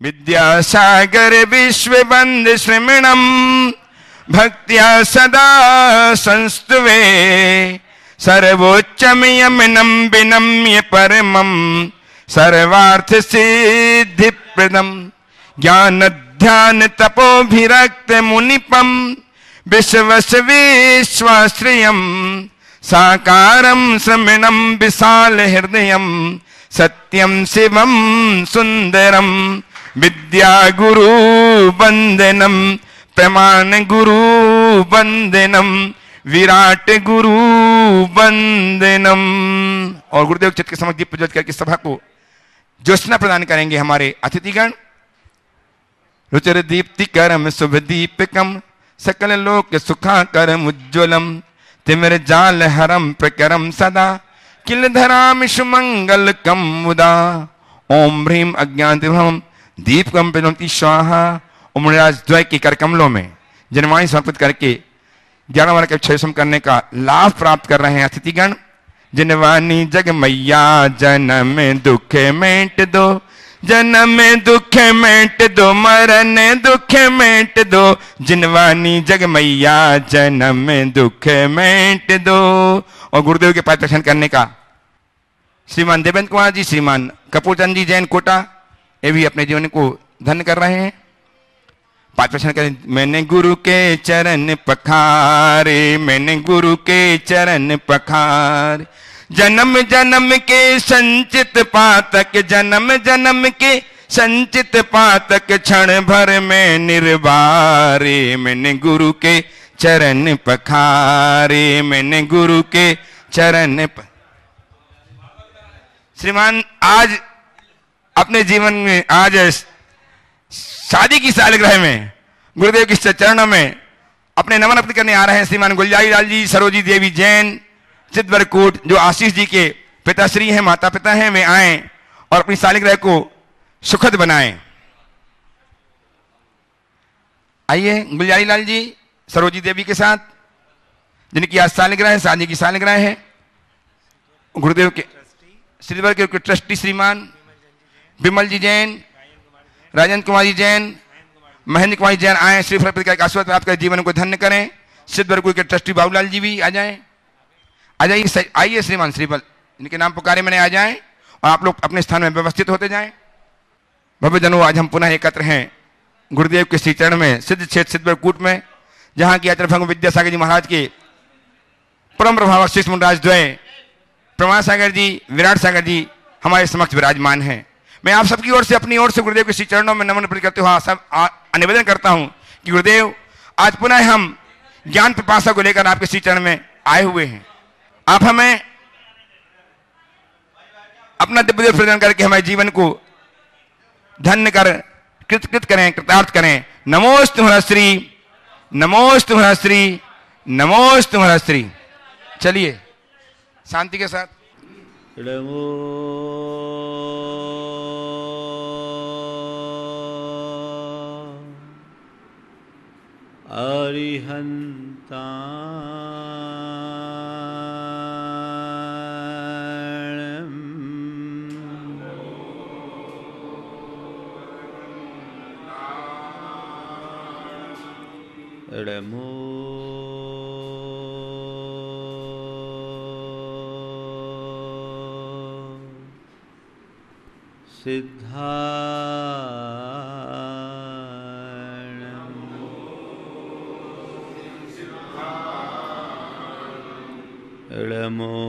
विद्यासागर विश्ववंद श्रमणम भक्त्या सदा संस्तुवे सर्वोच्चम यमनम विनम्य परमम सर्वार्थ सिद्धि प्रदम ज्ञान ध्यान तपोभिरक्त मुनिपम विश्वस विश्वाश्रयम साकारम श्रमणम विशाल हृदयम सत्यम शिवम सुंदरम विद्या गुरु वंदनम प्रमाण गुरु वंदनम विराट गुरु वंदनम। और गुरुदेव चित्त के समक्ष दीप प्रज्वलित करके सभा को ज्योत्सना प्रदान करेंगे हमारे अतिथिगण। रुचिर दीप्ति करम शुभ दीपकम सकल लोक सुखाकरम उज्ज्वलम तिमिर जाल हरम प्रकरम सदा किल धराम सुमंगल कम मुदा ओम ह्रीम अज्ञानतिभ्रम दीपकम प्रज्वलति स्वाहा। उमराज द्वय के कर कमलों में जनवाणी समर्पित करके 11 वर्ष के क्षयसम करने का लाभ प्राप्त कर रहे हैं अतिथिगण। जनवानी जग मैया जन्म दुख मेट दो जन्म दुख मेट दो मरण दुख मेट दो जिनवानी जग मैया जन्म दुख मेट दो। और गुरुदेव के पास दर्शन करने का श्रीमान देवेंद्र कुमार जी, श्रीमान कपूरचंद जी जैन कोटा, ये भी अपने जीवन को धन्य कर रहे हैं। पांच प्रश्न करें। मैंने गुरु के चरण पखारे मैंने गुरु के चरण पखारे जन्म जन्म के संचित पातक जन्म जन्म के संचित पातक क्षण भर में निर्वारे मैंने गुरु के चरण पखारे मैंने गुरु के चरण श्रीमान आज अपने जीवन में आज शादी की सालगिरह में गुरुदेव के चरणों में अपने नमन अर्पित करने आ रहे हैं श्रीमान गुलजारी लाल जी सरोजी देवी जैन चितवरकोट, जो आशीष जी के पिताश्री हैं, माता पिता हैं, वे आए और अपनी सालगिरह को सुखद बनाएं। आइए गुलजारी लाल जी सरोजी देवी के साथ, जिनकी आज सालगिरह है, शादी की सालगिरह है। गुरुदेव के श्रीवर के ट्रस्टी श्रीमान विमल जी जैन, राजेंद्र कुमार जी जैन, महेंद्र कुमार जैन आए श्रीफल का आशीर्वाद प्राप्त कर जीवन को धन्य करें। सिद्धवर के ट्रस्टी बाबूलाल जी भी आ जाएं, आ जाइए, आइए श्रीमान श्रीफल, इनके नाम पुकारे मैंने आ जाएं और आप लोग अपने स्थान में व्यवस्थित होते जाएं। भव्यजनों, आज हम पुनः एकत्र हैं गुरुदेव के श्री चरण में सिद्ध क्षेत्र सिद्धवरकूट में, जहाँ की आचार्य भगवान विद्यासागर जी महाराज के परम प्रभाव शिष्य मुंडराज द्वय प्रमाण सागर जी, विराट सागर जी हमारे समक्ष विराजमान हैं। मैं आप सबकी ओर से अपनी ओर से गुरुदेव के श्री चरणों में नमन अर्पित करते हुए सब निवेदन करता हूं कि गुरुदेव आज पुनः हम ज्ञान पिपासा को लेकर आपके श्री चरण में आए हुए हैं। आप हमें अपना दिव्य प्रदान करके हमारे जीवन को धन्य कर कृत करें, कृतार्थ करें। नमोस्तु तुम्हारा श्री, नमोस्तु तुम्हारा श्री, नमोस्तु तुम्हारा श्री। चलिए शांति के साथ। अरिहंता रमो सिद्धा रमो रमो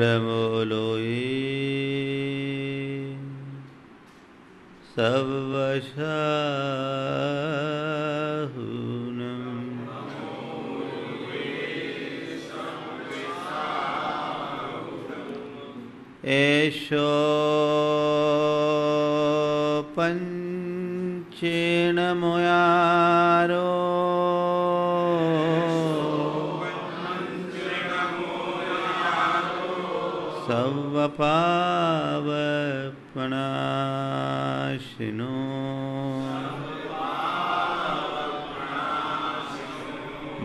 रमोलोये सर्वशाहुनम् एषो पंच चेण मोयारो सवपावपणाशिनो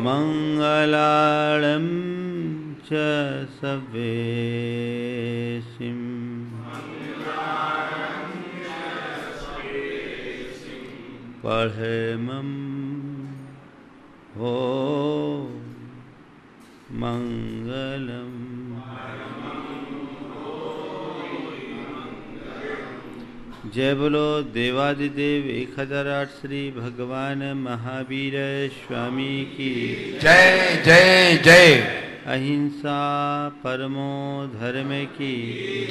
मंगलालं च सवेसिं पढ़ेमं हो मंगलम। जय बोलो देवादिदेव 1008 श्री भगवान महावीर स्वामी की जय जय जय। अहिंसा परमो धर्म की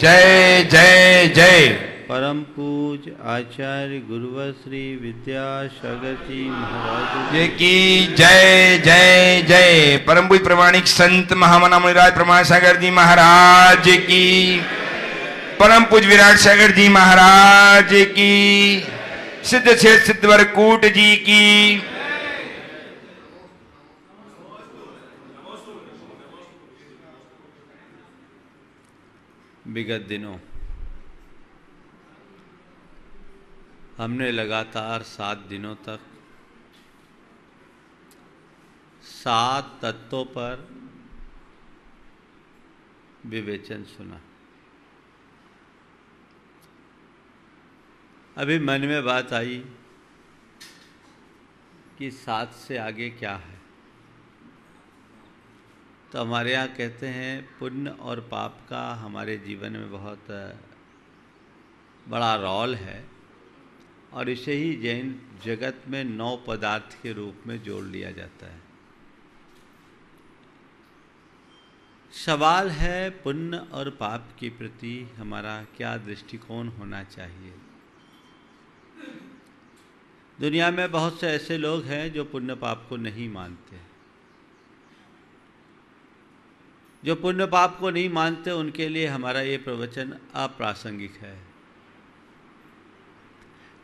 जय जय जय। परम पूज आचार्य गुरुवर श्री विद्यासागर जी महाराज ये की जय जय जय। परम पूज्य प्रमाणिक संत महामना मुनिराज प्रमाण सागर जी महाराज की, परम पूज्य विराट सागर जी महाराज की, सिद्ध से सिद्धवर कूट जी की। विगत दिनों हमने लगातार 7 दिनों तक 7 तत्वों पर विवेचन सुना। अभी मन में बात आई कि 7 से आगे क्या है। तो हमारे यहाँ कहते हैं पुण्य और पाप का हमारे जीवन में बहुत बड़ा रोल है और इसे ही जैन जगत में 9 पदार्थ के रूप में जोड़ लिया जाता है। सवाल है पुण्य और पाप के प्रति हमारा क्या दृष्टिकोण होना चाहिए। दुनिया में बहुत से ऐसे लोग हैं जो पुण्य पाप को नहीं मानते। जो पुण्य पाप को नहीं मानते उनके लिए हमारा ये प्रवचन अप्रासंगिक है।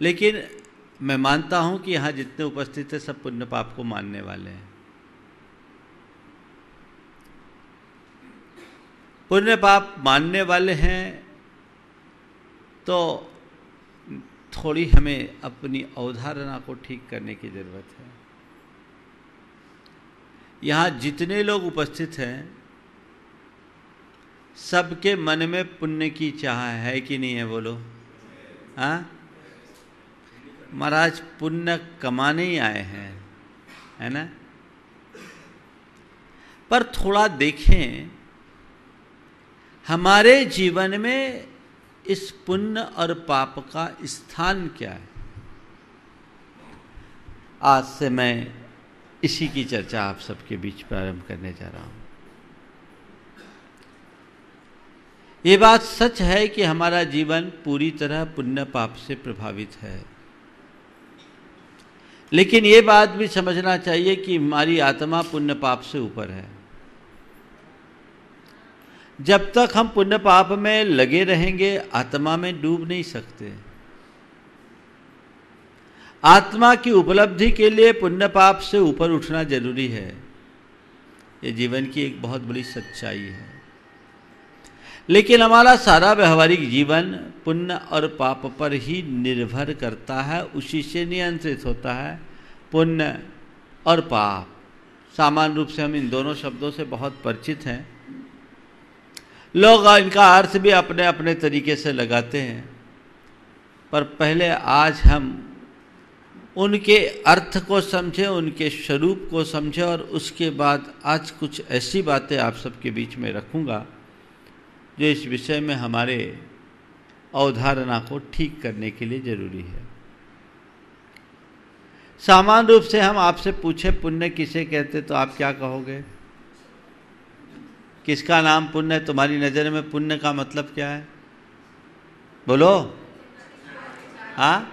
लेकिन मैं मानता हूं कि यहाँ जितने उपस्थित हैं सब पुण्य पाप को मानने वाले हैं। पुण्य पाप मानने वाले हैं तो थोड़ी हमें अपनी अवधारणा को ठीक करने की जरूरत है। यहाँ जितने लोग उपस्थित हैं सबके मन में पुण्य की चाह है कि नहीं है? बोलो। हाँ महाराज, पुण्य कमाने ही आए हैं, है ना? पर थोड़ा देखें हमारे जीवन में इस पुण्य और पाप का स्थान क्या है। आज से मैं इसी की चर्चा आप सबके बीच प्रारंभ करने जा रहा हूं। ये बात सच है कि हमारा जीवन पूरी तरह पुण्य पाप से प्रभावित है, लेकिन ये बात भी समझना चाहिए कि हमारी आत्मा पुण्य पाप से ऊपर है। जब तक हम पुण्य पाप में लगे रहेंगे आत्मा में डूब नहीं सकते। आत्मा की उपलब्धि के लिए पुण्य पाप से ऊपर उठना जरूरी है। ये जीवन की एक बहुत बड़ी सच्चाई है। लेकिन हमारा सारा व्यवहारिक जीवन पुण्य और पाप पर ही निर्भर करता है, उसी से नियंत्रित होता है। पुण्य और पाप, सामान्य रूप से हम इन दोनों शब्दों से बहुत परिचित हैं। लोग इनका अर्थ भी अपने अपने तरीके से लगाते हैं, पर पहले आज हम उनके अर्थ को समझें, उनके स्वरूप को समझें और उसके बाद आज कुछ ऐसी बातें आप सबके बीच में रखूँगा जो इस विषय में हमारे अवधारणा को ठीक करने के लिए जरूरी है। सामान्य रूप से हम आपसे पूछे पुण्य किसे कहते तो आप क्या कहोगे? किसका नाम पुण्य है? तुम्हारी नज़र में पुण्य का मतलब क्या है? बोलो। हाँ,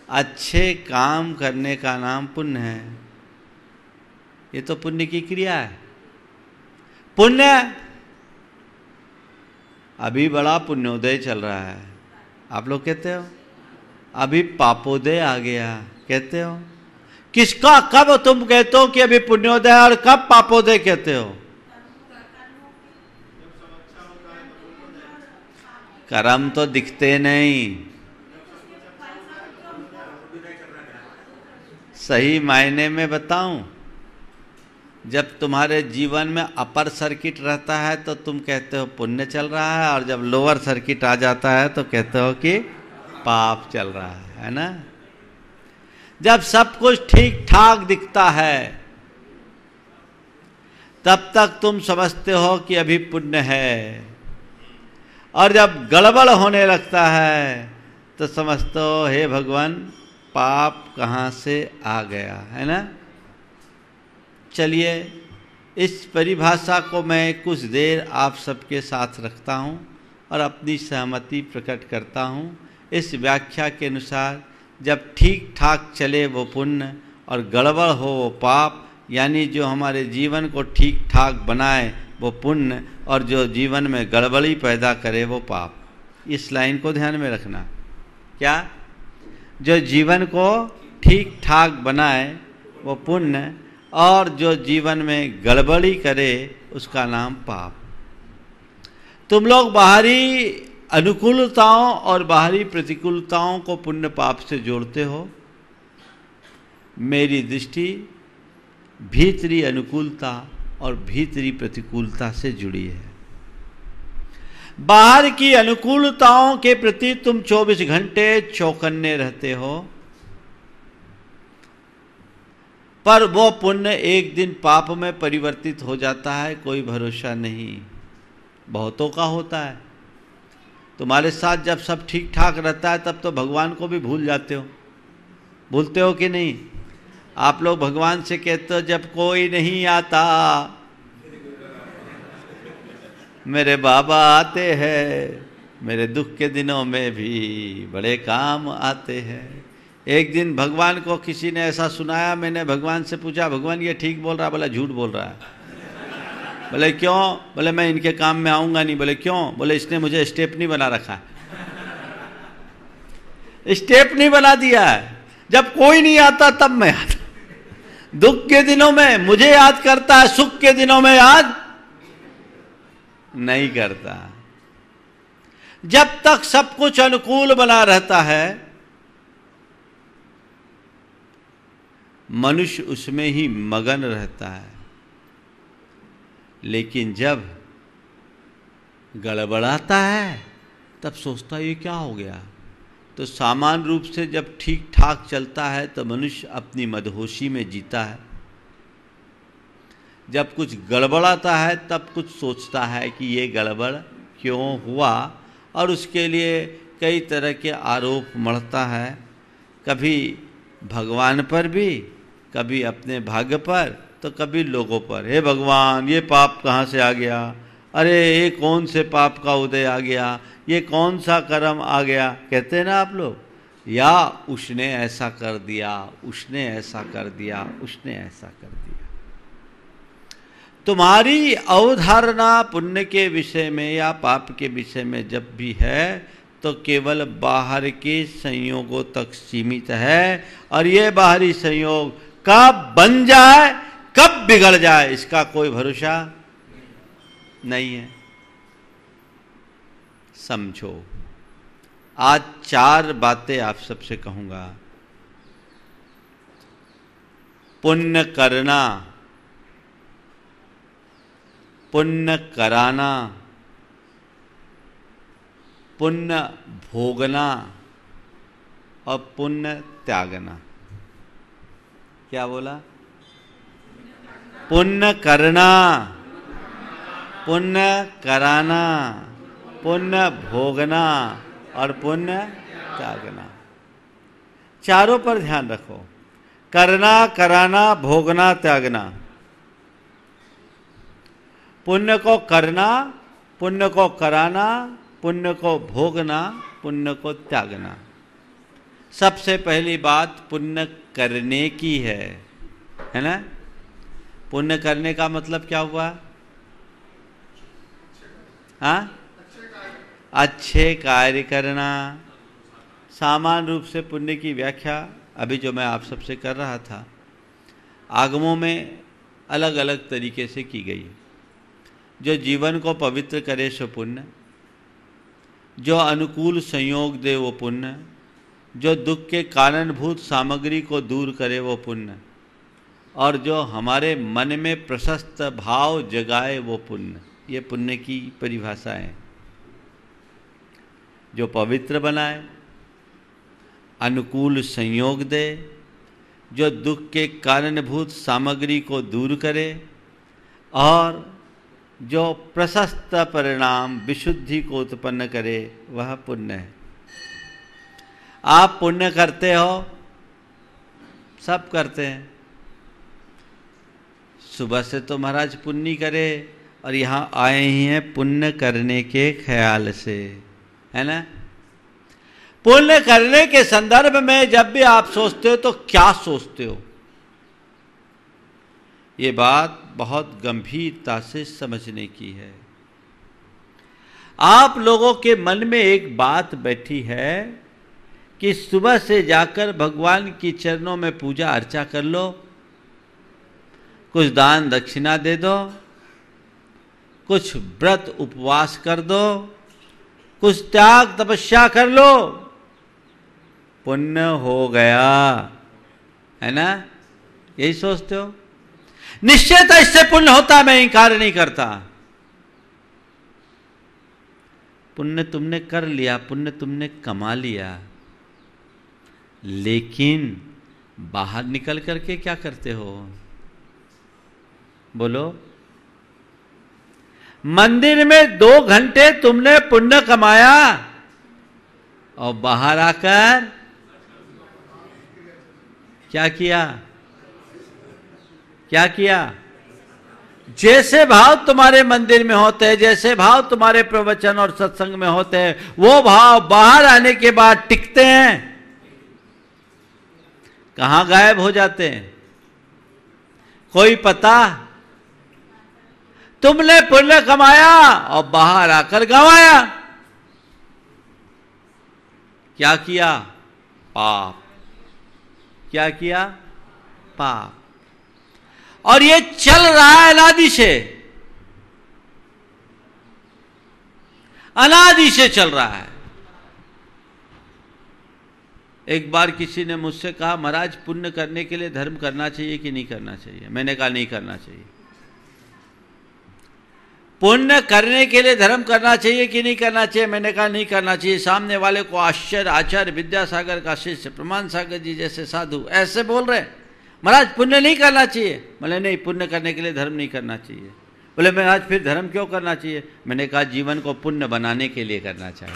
अच्छे काम करने का नाम पुण्य है। ये तो पुण्य की क्रिया है। पुण्य अभी बड़ा पुण्योदय चल रहा है, आप लोग कहते हो। अभी पापोदय आ गया कहते हो। किसका, कब तुम कहते हो कि अभी पुण्योदय और कब पापोदय कहते हो? कर्म तो दिखते नहीं। सही मायने में बताऊं, जब तुम्हारे जीवन में अपर सर्किट रहता है तो तुम कहते हो पुण्य चल रहा है, और जब लोअर सर्किट आ जाता है तो कहते हो कि पाप चल रहा है ना। जब सब कुछ ठीक ठाक दिखता है तब तक तुम समझते हो कि अभी पुण्य है, और जब गड़बड़ होने लगता है तो समझते हो हे भगवान पाप कहाँ से आ गया, है ना। चलिए इस परिभाषा को मैं कुछ देर आप सबके साथ रखता हूँ और अपनी सहमति प्रकट करता हूँ। इस व्याख्या के अनुसार जब ठीक ठाक चले वो पुण्य और गड़बड़ हो वो पाप, यानी जो हमारे जीवन को ठीक ठाक बनाए वो पुण्य और जो जीवन में गड़बड़ी पैदा करे वो पाप। इस लाइन को ध्यान में रखना। क्या? जो जीवन को ठीक ठाक बनाए वो पुण्य और जो जीवन में गड़बड़ी करे उसका नाम पाप। तुम लोग बाहरी अनुकूलताओं और बाहरी प्रतिकूलताओं को पुण्य पाप से जोड़ते हो। मेरी दृष्टि भीतरी अनुकूलता और भीतरी प्रतिकूलता से जुड़ी है। बाहर की अनुकूलताओं के प्रति तुम 24 घंटे चौकन्ने रहते हो, पर वो पुण्य एक दिन पाप में परिवर्तित हो जाता है, कोई भरोसा नहीं। बहुतों का होता है। तुम्हारे साथ जब सब ठीक ठाक रहता है तब तो भगवान को भी भूल जाते हो। भूलते हो कि नहीं? आप लोग भगवान से कहते हो जब कोई नहीं आता मेरे बाबा आते हैं, मेरे दुख के दिनों में भी बड़े काम आते हैं। एक दिन भगवान को किसी ने ऐसा सुनाया, मैंने भगवान से पूछा भगवान ये ठीक बोल रहा है? बोला झूठ बोल रहा है। बोले क्यों? बोले मैं इनके काम में आऊँगा नहीं। बोले क्यों? बोले इसने मुझे स्टेपनी बना रखा है। स्टेपनी बना दिया है, जब कोई नहीं आता तब मैं आता। दुख के दिनों में मुझे याद करता है, सुख के दिनों में याद नहीं करता। जब तक सब कुछ अनुकूल बना रहता है मनुष्य उसमें ही मगन रहता है, लेकिन जब गड़बड़ाता है तब सोचता है ये क्या हो गया। तो सामान्य रूप से जब ठीक ठाक चलता है तो मनुष्य अपनी मदहोशी में जीता है। जब कुछ गड़बड़ाता है तब कुछ सोचता है कि ये गड़बड़ क्यों हुआ, और उसके लिए कई तरह के आरोप मढ़ता है, कभी भगवान पर भी, कभी अपने भाग्य पर, तो कभी लोगों पर। हे भगवान ये पाप कहाँ से आ गया? अरे ये कौन से पाप का उदय आ गया? ये कौन सा कर्म आ गया? कहते हैं ना आप लोग, या उसने ऐसा कर दिया, उसने ऐसा कर दिया, उसने ऐसा कर दिया। तुम्हारी अवधारणा पुण्य के विषय में या पाप के विषय में जब भी है तो केवल बाहर के संयोगों तक सीमित है, और ये बाहरी संयोग कब बन जाए कब बिगड़ जाए इसका कोई भरोसा नहीं है। समझो, आज 4 बातें आप सबसे कहूंगा। पुण्य करना, पुण्य कराना, पुण्य भोगना और पुण्य त्यागना। क्या बोला? पुण्य करना, पुण्य कराना, पुण्य भोगना और पुण्य त्यागना। चारों पर ध्यान रखो। करना, कराना, भोगना, त्यागना। पुण्य को करना, पुण्य को कराना, पुण्य को भोगना, पुण्य को त्यागना। सबसे पहली बात पुण्य करने की है ना। पुण्य करने का मतलब क्या हुआ? हाँ, अच्छे कार्य करना, सामान्य रूप से पुण्य की व्याख्या अभी जो मैं आप सबसे कर रहा था, आगमों में अलग अलग तरीके से की गई है। जो जीवन को पवित्र करे सो पुण्य, जो अनुकूल संयोग दे वो पुण्य, जो दुख के कारणभूत सामग्री को दूर करे वो पुण्य, और जो हमारे मन में प्रशस्त भाव जगाए वो पुण्य। ये पुण्य की परिभाषा है। जो पवित्र बनाए, अनुकूल संयोग दे, जो दुख के कारणभूत सामग्री को दूर करे, और जो प्रशस्त परिणाम विशुद्धि को उत्पन्न करे, वह पुण्य है। आप पुण्य करते हो, सब करते हैं। सुबह से तो महाराज पुण्य करे और यहाँ आए ही हैं पुण्य करने के ख्याल से, है ना। पुण्य करने के संदर्भ में जब भी आप सोचते हो तो क्या सोचते हो, ये बात बहुत गंभीरता से समझने की है। आप लोगों के मन में एक बात बैठी है कि सुबह से जाकर भगवान की चरणों में पूजा अर्चा कर लो, कुछ दान दक्षिणा दे दो, कुछ व्रत उपवास कर दो, कुछ त्याग तपस्या कर लो, पुण्य हो गया, है ना। यही सोचते हो। निश्चयतः इससे पुण्य होता, मैं इंकार नहीं करता। पुण्य तुमने कर लिया, पुण्य तुमने कमा लिया, लेकिन बाहर निकल करके क्या करते हो, बोलो। मंदिर में 2 घंटे तुमने पुण्य कमाया और बाहर आकर क्या किया, क्या किया। जैसे भाव तुम्हारे मंदिर में होते हैं, जैसे भाव तुम्हारे प्रवचन और सत्संग में होते हैं, वो भाव बाहर आने के बाद टिकते हैं, कहां गायब हो जाते हैं, कोई पता। तुमने पुण्य कमाया और बाहर आकर गंवाया, क्या किया, पाप। क्या किया, पाप। और ये चल रहा है अनादि से, अनादि से चल रहा है। एक बार किसी ने मुझसे कहा, महाराज पुण्य करने के लिए धर्म करना चाहिए कि नहीं करना चाहिए। मैंने कहा नहीं करना चाहिए। पुण्य करने के लिए धर्म करना चाहिए कि नहीं करना चाहिए। मैंने कहा नहीं करना चाहिए। सामने वाले को आश्चर्य, आचार्य विद्यासागर का शिष्य प्रमाण सागर जी जैसे साधु ऐसे बोल रहे, महाराज पुण्य नहीं करना चाहिए। बोले नहीं, पुण्य करने के लिए धर्म नहीं करना चाहिए। बोले महाराज फिर धर्म क्यों करना चाहिए। मैंने कहा जीवन को पुण्य बनाने के लिए करना चाहिए।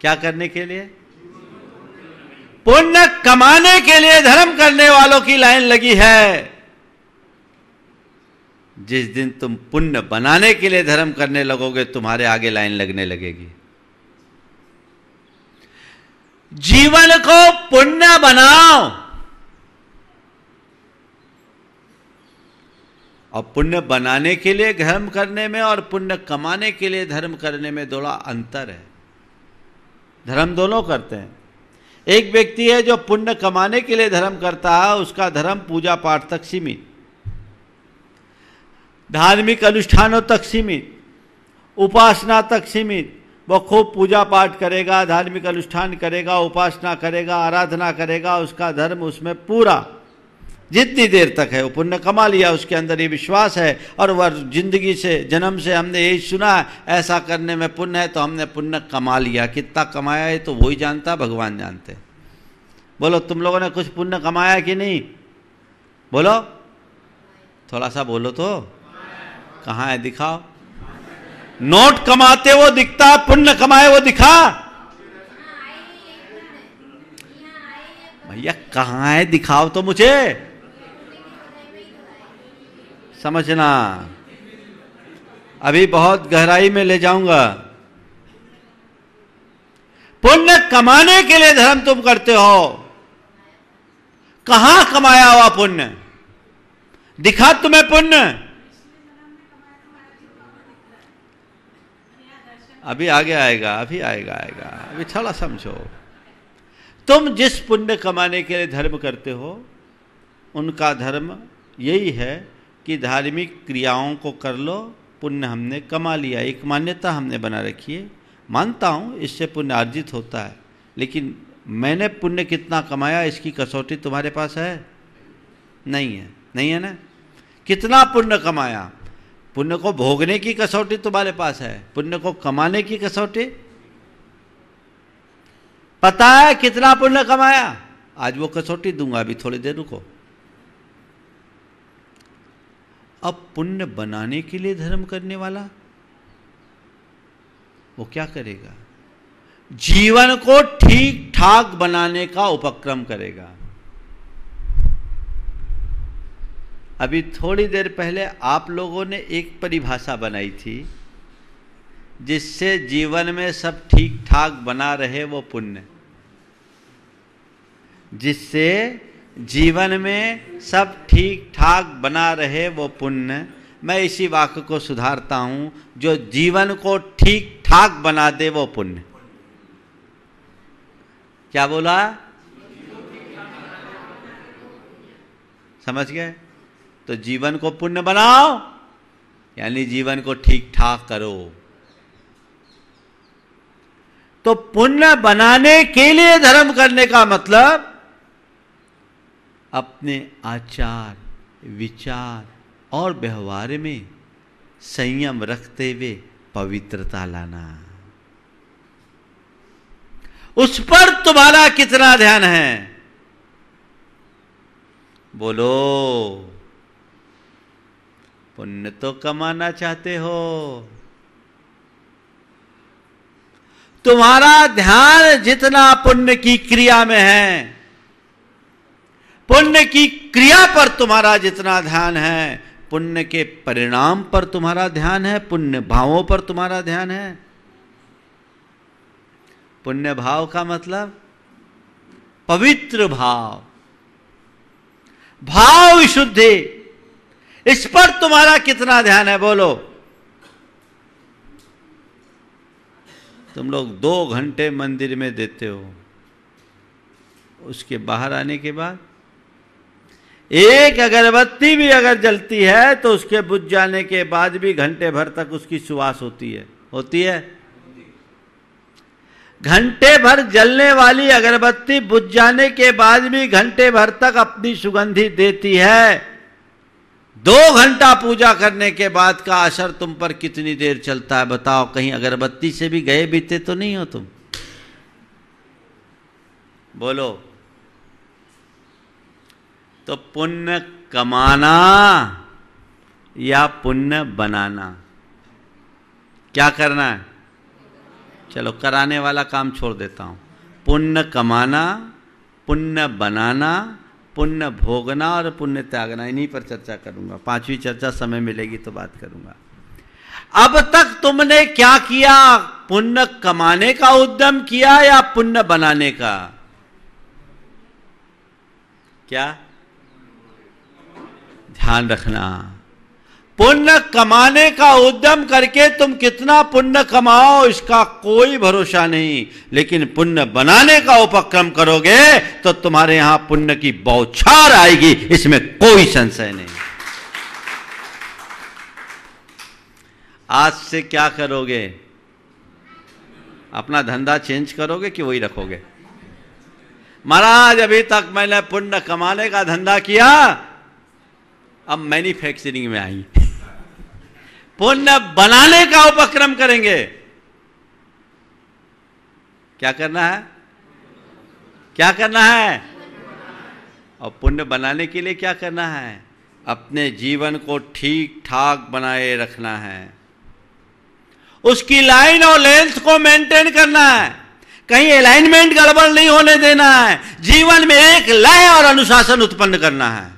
क्या करने के लिए, पुण्य कमाने के लिए धर्म करने वालों की लाइन लगी है। जिस दिन तुम पुण्य बनाने के लिए धर्म करने लगोगे, तुम्हारे आगे लाइन लगने लगेगी। जीवन को पुण्य बनाओ, और पुण्य बनाने के लिए धर्म करने में और पुण्य कमाने के लिए धर्म करने में थोड़ा अंतर है। धर्म दोनों करते हैं। एक व्यक्ति है जो पुण्य कमाने के लिए धर्म करता है, उसका धर्म पूजा पाठ तक सीमित, धार्मिक अनुष्ठानों तक सीमित, उपासना तक सीमित। वो खूब पूजा पाठ करेगा, धार्मिक अनुष्ठान करेगा, उपासना करेगा, आराधना करेगा, उसका धर्म उसमें पूरा जितनी देर तक है वो पुण्य कमा लिया, उसके अंदर ये विश्वास है। और वह जिंदगी से, जन्म से हमने यही सुना है ऐसा करने में पुण्य है, तो हमने पुण्य कमा लिया। कितना कमाया है तो वही जानता, भगवान जानते। बोलो तुम लोगों ने कुछ पुण्य कमाया कि नहीं, बोलो, थोड़ा सा बोलो तो। कहाँ है, दिखाओ। नोट कमाते वो दिखता, पुण्य कमाए वो दिखा। भैया कहाँ है, दिखाओ तो मुझे, समझना। अभी बहुत गहराई में ले जाऊंगा। पुण्य कमाने के लिए धर्म तुम करते हो, कहां कमाया हुआ पुण्य दिखा तुम्हें पुण्य। अभी आगे आएगा, अभी आएगा, अभी थोड़ा समझो। तुम जिस पुण्य कमाने के लिए धर्म करते हो, उनका धर्म यही है कि धार्मिक क्रियाओं को कर लो, पुण्य हमने कमा लिया। एक मान्यता हमने बना रखी है। मानता हूँ इससे पुण्य अर्जित होता है, लेकिन मैंने पुण्य कितना कमाया इसकी कसौटी तुम्हारे पास है? नहीं है, नहीं है ना? कितना पुण्य कमाया, पुण्य को भोगने की कसौटी तुम्हारे पास है, पुण्य को कमाने की कसौटी पता है कितना पुण्य कमाया? आज वो कसौटी दूंगा, अभी थोड़ी देर रुको। अब पुण्य बनाने के लिए धर्म करने वाला वो क्या करेगा? जीवन को ठीक ठाक बनाने का उपक्रम करेगा। अभी थोड़ी देर पहले आप लोगों ने एक परिभाषा बनाई थी, जिससे जीवन में सब ठीक ठाक बना रहे वो पुण्य। जिससे जीवन में सब ठीक ठाक बना रहे वो पुण्य। मैं इसी वाक्य को सुधारता हूं, जो जीवन को ठीक ठाक बना दे वो पुण्य। क्या बोला? समझ गए? तो जीवन को पुण्य बनाओ, यानी जीवन को ठीक ठाक करो। तो पुण्य बनाने के लिए धर्म करने का मतलब अपने आचार, विचार और व्यवहार में संयम रखते हुए पवित्रता लाना। उस पर तुम्हारा कितना ध्यान है? बोलो। पुण्य तो कमाना चाहते हो, तुम्हारा ध्यान जितना पुण्य की क्रिया में है, पुण्य की क्रिया पर तुम्हारा जितना ध्यान है, पुण्य के परिणाम पर तुम्हारा ध्यान है, पुण्य भावों पर तुम्हारा ध्यान है। पुण्य भाव का मतलब पवित्र भाव, भाव विशुद्धि, इस पर तुम्हारा कितना ध्यान है? बोलो। तुम लोग 2 घंटे मंदिर में देते हो, उसके बाहर आने के बाद एक अगरबत्ती भी अगर जलती है तो उसके बुझ जाने के बाद भी घंटे भर तक उसकी सुवास होती है, होती है? घंटे भर जलने वाली अगरबत्ती बुझ जाने के बाद भी घंटे भर तक अपनी सुगंधी देती है। 2 घंटा पूजा करने के बाद का असर तुम पर कितनी देर चलता है? बताओ। कहीं अगरबत्ती से भी गए बीते तो नहीं हो तुम? बोलो। तो पुण्य कमाना या पुण्य बनाना, क्या करना है? चलो, कराने वाला काम छोड़ देता हूं। पुण्य कमाना, पुण्य बनाना, पुण्य भोगना और पुण्य त्यागना, इन्हीं पर चर्चा करूंगा। 5वीं चर्चा समय मिलेगी तो बात करूंगा। अब तक तुमने क्या किया? पुण्य कमाने का उद्यम किया या पुण्य बनाने का? क्या? ध्यान रखना, पुण्य कमाने का उद्यम करके तुम कितना पुण्य कमाओ इसका कोई भरोसा नहीं, लेकिन पुण्य बनाने का उपक्रम करोगे तो तुम्हारे यहां पुण्य की बौछार आएगी, इसमें कोई संशय नहीं। आज से क्या करोगे? अपना धंधा चेंज करोगे कि वही रखोगे? महाराज, अभी तक मैंने पुण्य कमाने का धंधा किया, अब मैन्युफैक्चरिंग में आई। पुण्य बनाने का उपक्रम करेंगे। क्या करना है? क्या करना है? और पुण्य बनाने के लिए क्या करना है? अपने जीवन को ठीक ठाक बनाए रखना है, उसकी लाइन और लेंथ को मेंटेन करना है, कहीं अलाइनमेंट गड़बड़ नहीं होने देना है, जीवन में एक लय और अनुशासन उत्पन्न करना है।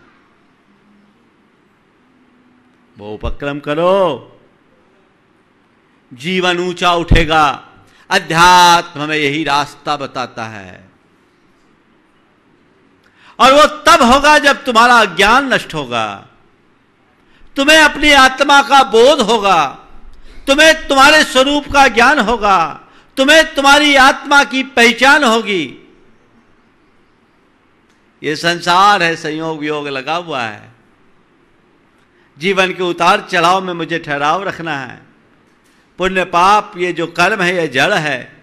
वो उपक्रम करो, जीवन ऊंचा उठेगा। अध्यात्म हमें यही रास्ता बताता है, और वो तब होगा जब तुम्हारा अज्ञान नष्ट होगा, तुम्हें अपनी आत्मा का बोध होगा, तुम्हें तुम्हारे स्वरूप का ज्ञान होगा, तुम्हें तुम्हारी आत्मा की पहचान होगी। ये संसार है, संयोग वियोग लगा हुआ है। जीवन के उतार चढ़ाव में मुझे ठहराव रखना है। पुण्य पाप ये जो कर्म है ये जड़ है,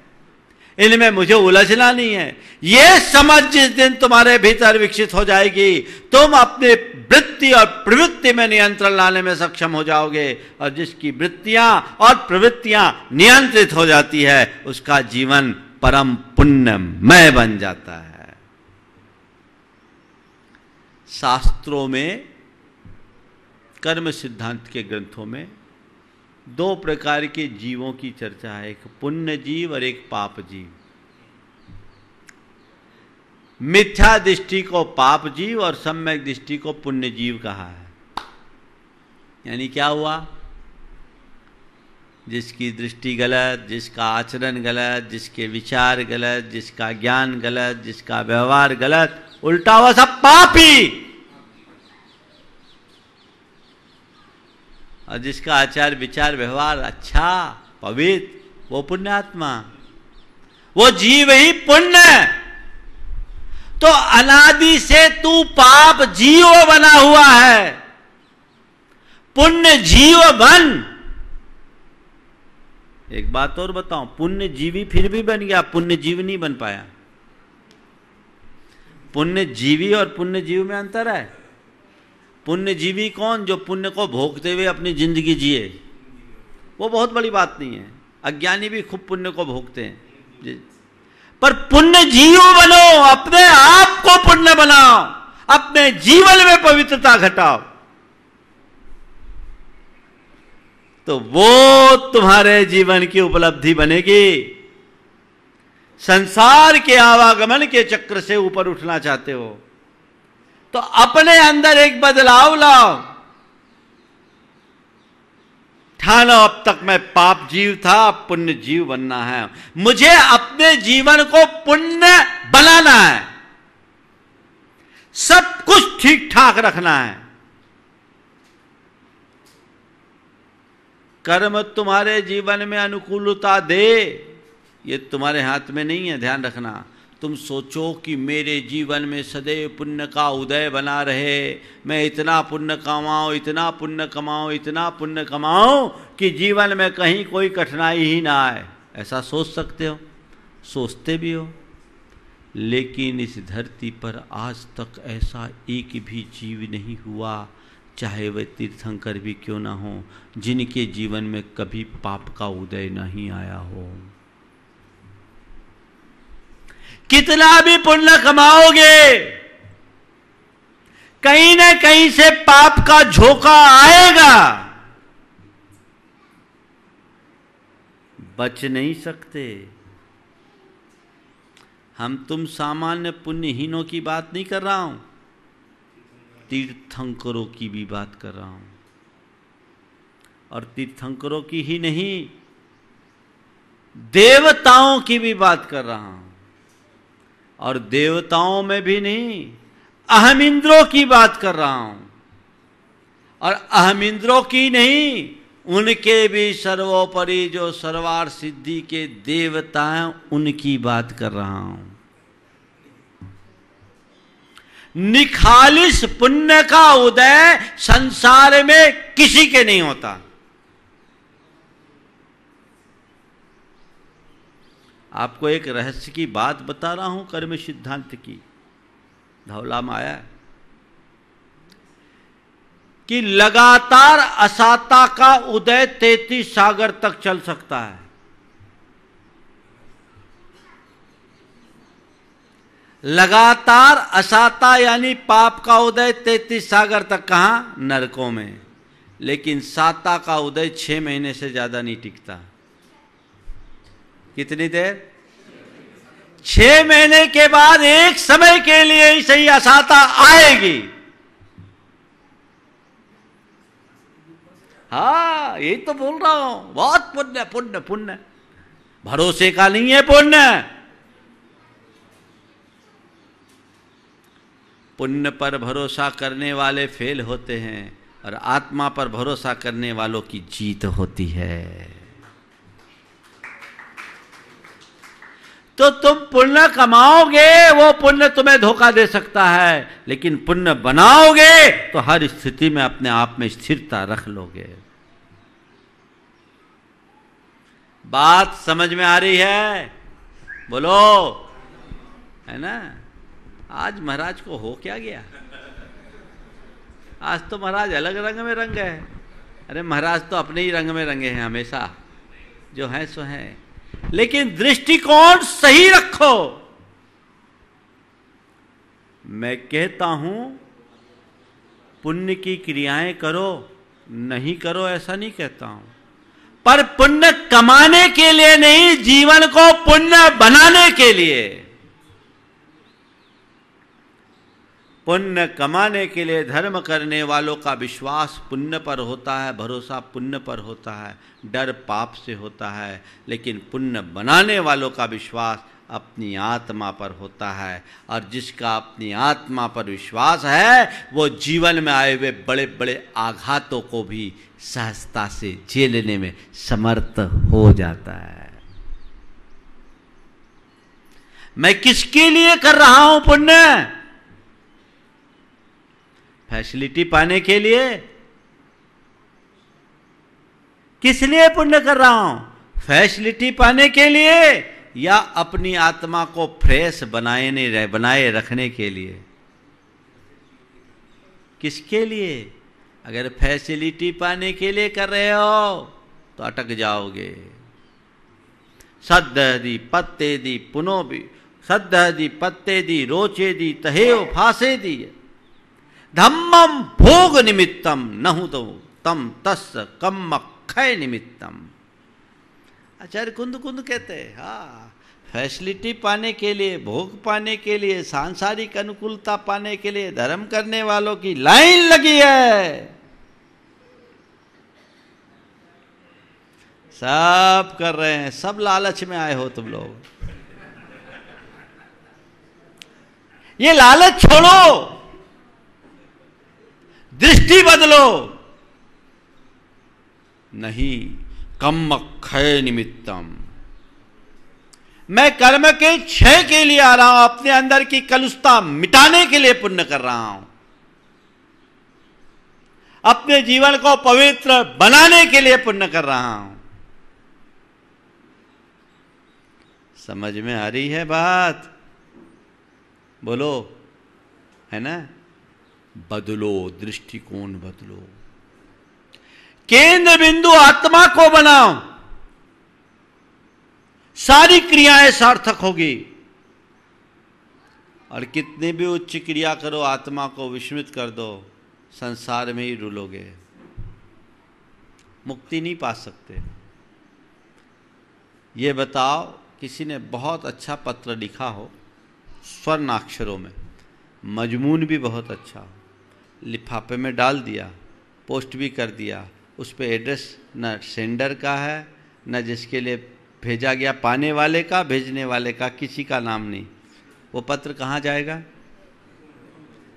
इनमें मुझे उलझना नहीं है। ये समझ जिस दिन तुम्हारे भीतर विकसित हो जाएगी, तुम अपने वृत्ति और प्रवृत्ति में नियंत्रण लाने में सक्षम हो जाओगे। और जिसकी वृत्तियां और प्रवृत्तियां नियंत्रित हो जाती है, उसका जीवन परम पुण्यमय बन जाता है। शास्त्रों में, कर्म सिद्धांत के ग्रंथों में दो प्रकार के जीवों की चर्चा है, एक पुण्य जीव और एक पाप जीव। मिथ्या दृष्टि को पाप जीव और सम्यक दृष्टि को पुण्य जीव कहा है। यानी क्या हुआ? जिसकी दृष्टि गलत, जिसका आचरण गलत, जिसके विचार गलत, जिसका ज्ञान गलत, जिसका व्यवहार गलत, उल्टा हुआ सब पापी। और जिसका आचार विचार व्यवहार अच्छा पवित्र, वो पुण्यात्मा, वो जीव ही पुण्य। तो अनादि से तू पाप जीव बना हुआ है, पुण्य जीव बन। एक बात और बताऊं, पुण्य जीवी फिर भी बन गया, पुण्य जीव नहीं बन पाया। पुण्य जीवी और पुण्य जीव में अंतर है। पुण्य जीवी कौन? जो पुण्य को भोगते हुए अपनी जिंदगी जिए, वो बहुत बड़ी बात नहीं है। अज्ञानी भी खूब पुण्य को भोगते हैं, पर पुण्य जीव बनो, अपने आप को पुण्य बनाओ, अपने जीवन में पवित्रता घटाओ, तो वो तुम्हारे जीवन की उपलब्धि बनेगी। संसार के आवागमन के चक्र से ऊपर उठना चाहते हो तो अपने अंदर एक बदलाव लाओ। ठानो अब तक मैं पाप जीव था, अब पुण्य जीव बनना है। मुझे अपने जीवन को पुण्य बनाना है, सब कुछ ठीक ठाक रखना है। कर्म तुम्हारे जीवन में अनुकूलता दे, ये तुम्हारे हाथ में नहीं है, ध्यान रखना। तुम सोचो कि मेरे जीवन में सदैव पुण्य का उदय बना रहे, मैं इतना पुण्य कमाऊं, इतना पुण्य कमाऊं, इतना पुण्य कमाऊं कि जीवन में कहीं कोई कठिनाई ही ना आए। ऐसा सोच सकते हो, सोचते भी हो, लेकिन इस धरती पर आज तक ऐसा एक भी जीव नहीं हुआ, चाहे वह तीर्थंकर भी क्यों ना हो, जिनके जीवन में कभी पाप का उदय नहीं आया हो। कितना भी पुण्य कमाओगे, कहीं ना कहीं से पाप का झोंका आएगा, बच नहीं सकते। हम तुम सामान्य पुण्यहीनों की बात नहीं कर रहा हूं, तीर्थंकरों की भी बात कर रहा हूं। और तीर्थंकरों की ही नहीं, देवताओं की भी बात कर रहा हूं। और देवताओं में भी नहीं, अहमिंद्रों की बात कर रहा हूं। और अहमिंद्रों की नहीं, उनके भी सर्वोपरि जो सर्वार सिद्धि के देवता हैं, उनकी बात कर रहा हूं। निखालिस पुण्य का उदय संसार में किसी के नहीं होता। आपको एक रहस्य की बात बता रहा हूं, कर्म सिद्धांत की, धौला में आया कि लगातार असाता का उदय 33 सागर तक चल सकता है। लगातार असाता यानी पाप का उदय 33 सागर तक, कहां? नरकों में। लेकिन साता का उदय 6 महीने से ज्यादा नहीं टिकता। कितनी देर? 6 महीने के बाद एक समय के लिए ही सही असाता आएगी। हाँ, यही तो बोल रहा हूं, बहुत पुण्य पुण्य पुण्य, भरोसे का नहीं है पुण्य। पुण्य पर भरोसा करने वाले फेल होते हैं, और आत्मा पर भरोसा करने वालों की जीत होती है। तो तुम पुण्य कमाओगे, वो पुण्य तुम्हें धोखा दे सकता है, लेकिन पुण्य बनाओगे तो हर स्थिति में अपने आप में स्थिरता रख लोगे। बात समझ में आ रही है? बोलो, है ना? आज महाराज को हो क्या गया? आज तो महाराज अलग रंग में रंग है। अरे महाराज तो अपने ही रंग में रंगे हैं हमेशा, जो है सो है। लेकिन दृष्टिकोण सही रखो। मैं कहता हूं पुण्य की क्रियाएं करो, नहीं करो ऐसा नहीं कहता हूं, पर पुण्य कमाने के लिए नहीं, जीवन को पुण्य बनाने के लिए। पुण्य कमाने के लिए धर्म करने वालों का विश्वास पुण्य पर होता है, भरोसा पुण्य पर होता है, डर पाप से होता है। लेकिन पुण्य बनाने वालों का विश्वास अपनी आत्मा पर होता है, और जिसका अपनी आत्मा पर विश्वास है वो जीवन में आए हुए बड़े बड़े आघातों को भी सहजता से झेलने में समर्थ हो जाता है। मैं किसके लिए कर रहा हूं पुण्य? फैसिलिटी पाने के लिए? किस लिए पुण्य कर रहा हूं? फैसिलिटी पाने के लिए या अपनी आत्मा को फ्रेश बनाए रखने के लिए? किसके लिए? अगर फैसिलिटी पाने के लिए कर रहे हो तो अटक जाओगे। सद्दहदी पत्ते दी पुनो भी, सद्दहदी पत्ते दी रोचे दी तहेव फासे दी, धम्मम भोग निमित्तम नहु तो तम तस् कम क्षय निमित्तम। आचार्य कुंद कुंद कहते हैं, हाँ, फैसिलिटी पाने के लिए, भोग पाने के लिए, सांसारिक अनुकूलता पाने के लिए धर्म करने वालों की लाइन लगी है। सब कर रहे हैं, सब लालच में आए हो तुम लोग। ये लालच छोड़ो, दृष्टि बदलो। नहीं, कम क्षय निमित्तम, मैं कर्म के क्षय के लिए आ रहा हूं, अपने अंदर की कलुषता मिटाने के लिए पुण्य कर रहा हूं, अपने जीवन को पवित्र बनाने के लिए पुण्य कर रहा हूं। समझ में आ रही है बात? बोलो, है ना? बदलो, दृष्टिकोण बदलो, केंद्र बिंदु आत्मा को बनाओ, सारी क्रियाएं सार्थक होगी। और कितनी भी उच्च क्रिया करो, आत्मा को विस्मृत कर दो, संसार में ही रुलोगे, मुक्ति नहीं पा सकते। ये बताओ, किसी ने बहुत अच्छा पत्र लिखा हो, स्वर्णाक्षरों में, मजमून भी बहुत अच्छा हो, लिफाफे में डाल दिया, पोस्ट भी कर दिया, उस पर एड्रेस न सेंडर का है, न जिसके लिए भेजा गया, पाने वाले का, भेजने वाले का, किसी का नाम नहीं, वो पत्र कहाँ जाएगा?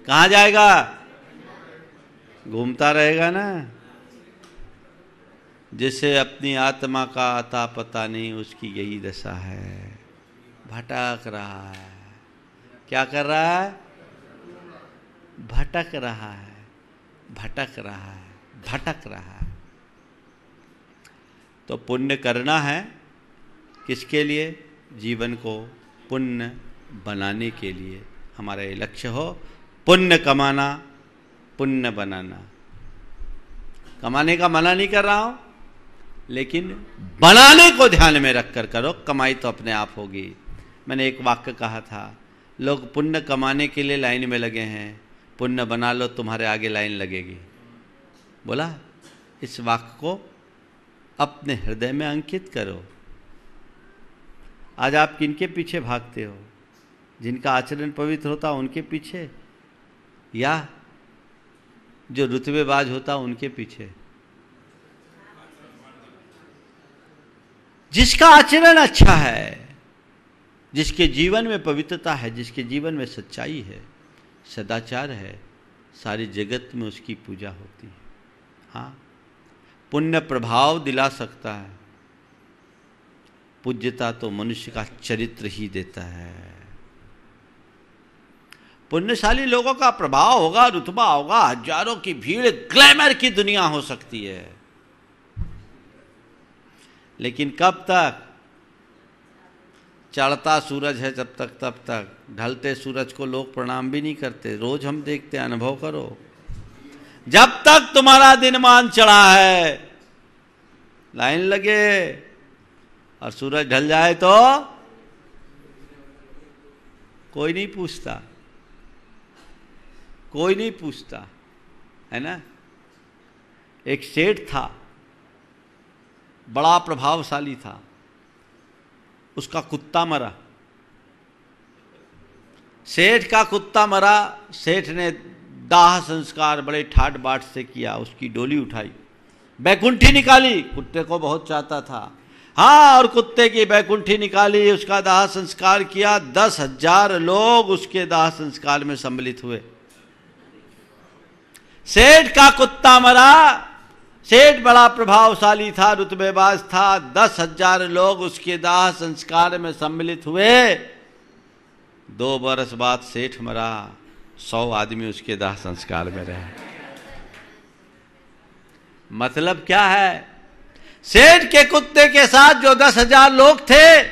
कहाँ जाएगा? घूमता रहेगा ना। जिसे अपनी आत्मा का अता पता नहीं, उसकी यही दशा है, भटक रहा है। क्या कर रहा है? भटक रहा है, भटक रहा है, भटक रहा है। तो पुण्य करना है किसके लिए? जीवन को पुण्य बनाने के लिए। हमारा ये लक्ष्य हो पुण्य कमाना, पुण्य बनाना। कमाने का मना नहीं कर रहा हूं, लेकिन बनाने को ध्यान में रखकर करो, कमाई तो अपने आप होगी। मैंने एक वाक्य कहा था, लोग पुण्य कमाने के लिए लाइन में लगे हैं, पुण्य बना लो तुम्हारे आगे लाइन लगेगी। बोला, इस वाक्य को अपने हृदय में अंकित करो। आज आप किनके पीछे भागते हो? जिनका आचरण पवित्र होता उनके पीछे, या जो रुतबेबाज होता उनके पीछे? जिसका आचरण अच्छा है, जिसके जीवन में पवित्रता है, जिसके जीवन में सच्चाई है, सदाचार है, सारी जगत में उसकी पूजा होती है। हाँ, पुण्य प्रभाव दिला सकता है। पूज्यता तो मनुष्य का चरित्र ही देता है। पुण्यशाली लोगों का प्रभाव होगा, रुतबा होगा, हजारों की भीड़, ग्लैमर की दुनिया हो सकती है, लेकिन कब तक? चढ़ता सूरज है जब तक तब तक। ढलते सूरज को लोग प्रणाम भी नहीं करते, रोज हम देखते हैं, अनुभव करो। जब तक तुम्हारा दिनमान चढ़ा है लाइन लगे, और सूरज ढल जाए तो कोई नहीं पूछता, कोई नहीं पूछता, है ना। एक सेठ था, बड़ा प्रभावशाली था, उसका कुत्ता मरा। सेठ का कुत्ता मरा, सेठ ने दाह संस्कार बड़े ठाट बाट से किया, उसकी डोली उठाई, बैकुंठी निकाली, कुत्ते को बहुत चाहता था। हाँ, और कुत्ते की बैकुंठी निकाली, उसका दाह संस्कार किया। 10,000 लोग उसके दाह संस्कार में सम्मिलित हुए। सेठ का कुत्ता मरा, सेठ बड़ा प्रभावशाली था, रुतबेबाज था, 10,000 लोग उसके दाह संस्कार में सम्मिलित हुए। 2 बरस बाद सेठ मरा, 100 आदमी उसके दाह संस्कार में रहे। मतलब क्या है? सेठ के कुत्ते के साथ जो 10,000 लोग थे,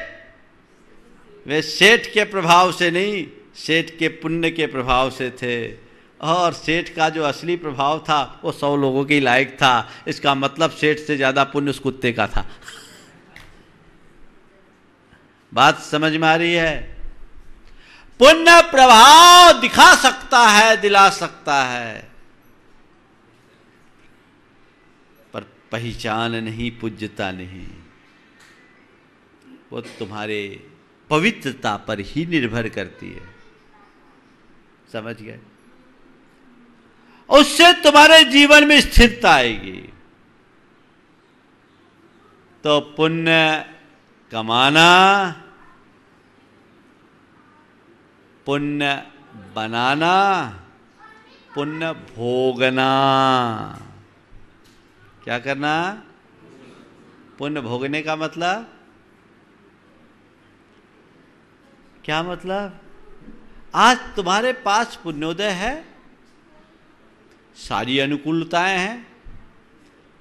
वे सेठ के प्रभाव से नहीं, सेठ के पुण्य के प्रभाव से थे। और सेठ का जो असली प्रभाव था वो 100 लोगों के लायक था। इसका मतलब सेठ से ज्यादा पुण्य उस कुत्ते का था। बात समझ में आ रही है? पुण्य प्रभाव दिखा सकता है, दिला सकता है, पर पहचान नहीं, पूज्यता नहीं। वो तुम्हारे पवित्रता पर ही निर्भर करती है। समझ गए? उससे तुम्हारे जीवन में स्थिरता आएगी। तो पुण्य कमाना, पुण्य बनाना, पुण्य भोगना। क्या करना? पुण्य भोगने का मतलब क्या? मतलब आज तुम्हारे पास पुण्योदय है, सारी अनुकूलताएं हैं,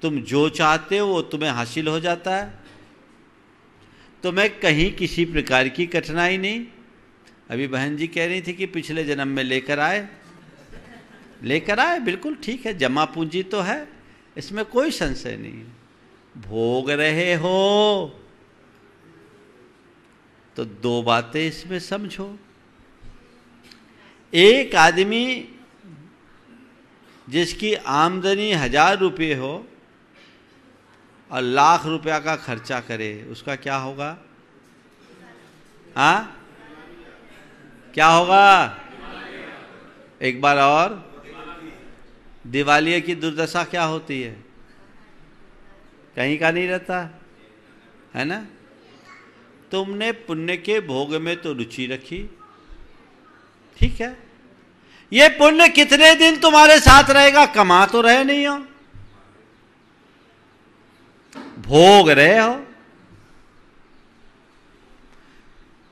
तुम जो चाहते हो वो तुम्हें हासिल हो जाता है, तुम्हें कहीं किसी प्रकार की कठिनाई नहीं। अभी बहन जी कह रही थी कि पिछले जन्म में लेकर आए, बिल्कुल ठीक है, जमा पूंजी तो है, इसमें कोई संशय नहीं। भोग रहे हो तो 2 बातें इसमें समझो। एक आदमी जिसकी आमदनी 1000 रुपये हो और लाख रुपया का खर्चा करे, उसका क्या होगा? हाँ, क्या होगा? एक बार और, दिवालिये की दुर्दशा क्या होती है? कहीं का नहीं रहता, है ना। तुमने पुण्य के भोग में तो रुचि रखी, ठीक है, ये पुण्य कितने दिन तुम्हारे साथ रहेगा? कमा तो रहे नहीं हो, भोग रहे हो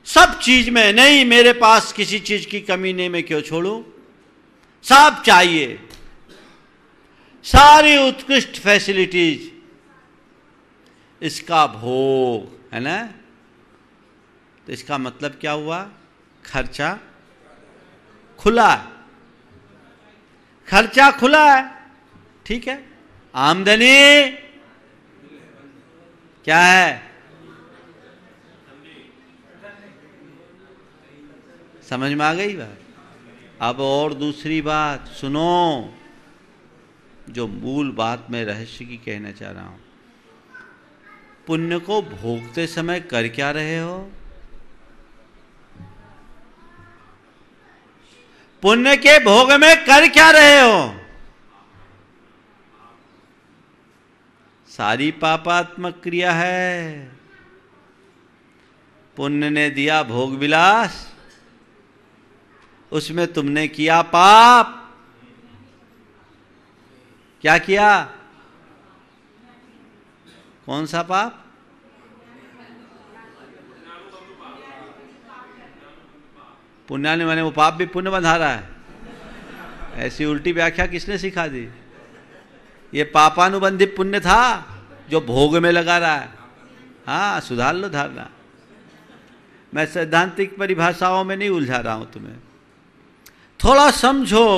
सब चीज में। नहीं, मेरे पास किसी चीज की कमी नहीं, मैं क्यों छोड़ूं, सब चाहिए, सारी उत्कृष्ट फैसिलिटीज, इसका भोग है ना। तो इसका मतलब क्या हुआ? खर्चा खुला है, खर्चा खुला है, ठीक है। आमदनी क्या है? समझ में आ गई बात? अब और दूसरी बात सुनो, जो मूल बात मैं रहस्य की कहना चाह रहा हूं। पुण्य को भोगते समय कर क्या रहे हो? पुण्य के भोग में कर क्या रहे हो? सारी पापात्मक क्रिया है। पुण्य ने दिया भोग विलास, उसमें तुमने किया पाप। क्या किया? कौन सा पाप? पुण्यानु माने वो पाप भी पुण्य बंधा रहा है। ऐसी उल्टी व्याख्या किसने सिखा दी? ये पापानुबंधी पुण्य था जो भोग में लगा रहा है। हाँ, सुधार लो धारणा। मैं सैद्धांतिक परिभाषाओं में नहीं उलझा रहा हूं तुम्हें, थोड़ा समझो।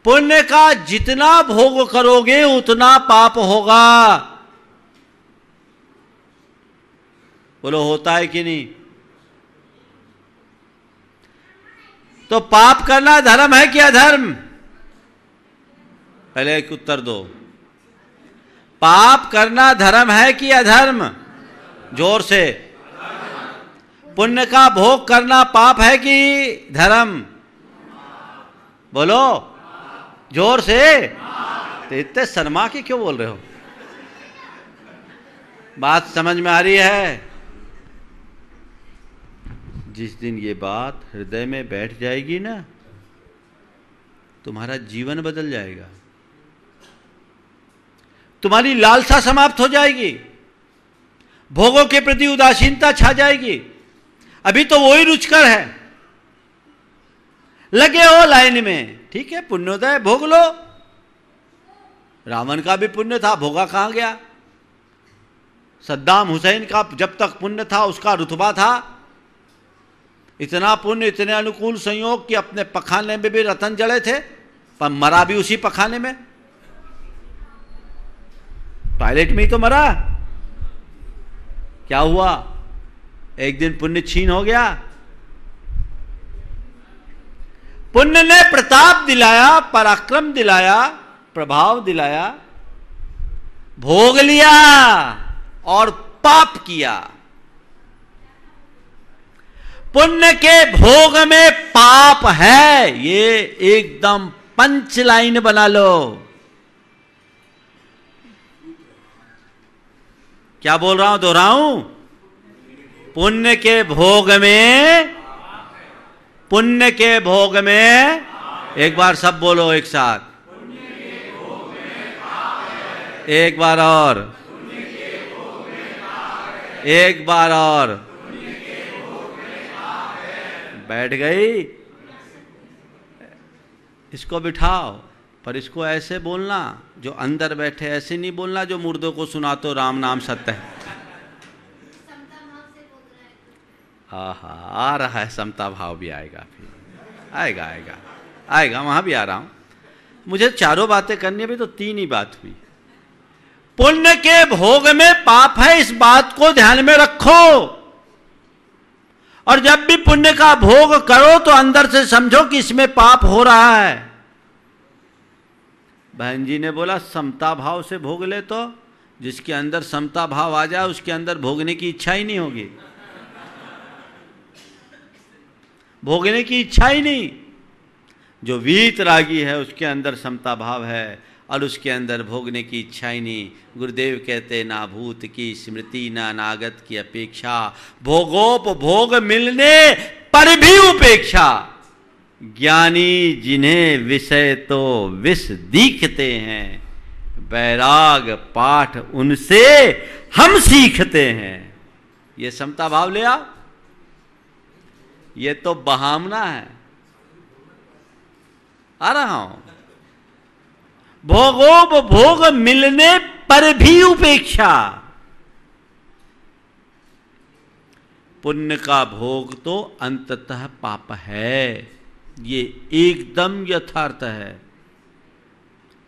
पुण्य का जितना भोग करोगे उतना पाप होगा। बोलो होता है कि नहीं? तो पाप करना धर्म है कि अधर्म? पहले एक उत्तर दो। पाप करना धर्म है कि अधर्म? जोर से। पुण्य का भोग करना पाप है कि धर्म? बोलो जोर से। तो इतने शर्मा के क्यों बोल रहे हो? बात समझ में आ रही है? जिस दिन ये बात हृदय में बैठ जाएगी ना, तुम्हारा जीवन बदल जाएगा। तुम्हारी लालसा समाप्त हो जाएगी, भोगों के प्रति उदासीनता छा जाएगी। अभी तो वही रुचकर है, लगे हो लाइन में, ठीक है, पुण्योदय भोग लो। रावण का भी पुण्य था, भोगा कहां गया? सद्दाम हुसैन का जब तक पुण्य था उसका रुतबा था। इतना पुण्य, इतने अनुकूल संयोग कि अपने पखाने में भी रतन जड़े थे, पर मरा भी उसी पखाने में। टॉयलेट में ही तो मरा। क्या हुआ? एक दिन पुण्य छीन हो गया। पुण्य ने प्रताप दिलाया, पराक्रम दिलाया, प्रभाव दिलाया, भोग लिया और पाप किया। पुण्य के भोग में पाप है, ये एकदम पंच लाइन बना लो। क्या बोल रहा हूं? दोहराऊं? पुण्य के भोग में, पुण्य के भोग में, एक बार सब बोलो एक साथ, एक बार और, एक बार और। बैठ गई? इसको बिठाओ, पर इसको ऐसे बोलना जो अंदर बैठे, ऐसे नहीं बोलना जो मुर्दों को सुना तो राम नाम सत्य है। आ रहा है, समता भाव भी आएगा, फिर आएगा आएगा आएगा, वहां भी आ रहा हूं। मुझे चारों बातें करनी है, भी तो तीन ही बात हुई। पुण्य के भोग में पाप है, इस बात को ध्यान में रखो। और जब भी पुण्य का भोग करो तो अंदर से समझो कि इसमें पाप हो रहा है। बहन जी ने बोला समता भाव से भोग ले, तो जिसके अंदर समता भाव आ जाए उसके अंदर भोगने की इच्छा ही नहीं होगी, भोगने की इच्छा ही नहीं। जो वीतरागी है उसके अंदर समता भाव है और उसके अंदर भोगने की इच्छा ही नहीं। गुरुदेव कहते ना भूत की स्मृति ना अनागत की अपेक्षा, भोगोपभोग मिलने पर भी उपेक्षा। ज्ञानी जिन्हें विषय तो विष दिखते हैं, वैराग पाठ उनसे हम सीखते हैं। ये समता भाव ले आओ। ये तो बहामना है। आ रहा हूं। भोगोपभोग मिलने पर भी उपेक्षा। पुण्य का भोग तो अंततः पाप है, ये एकदम यथार्थ है।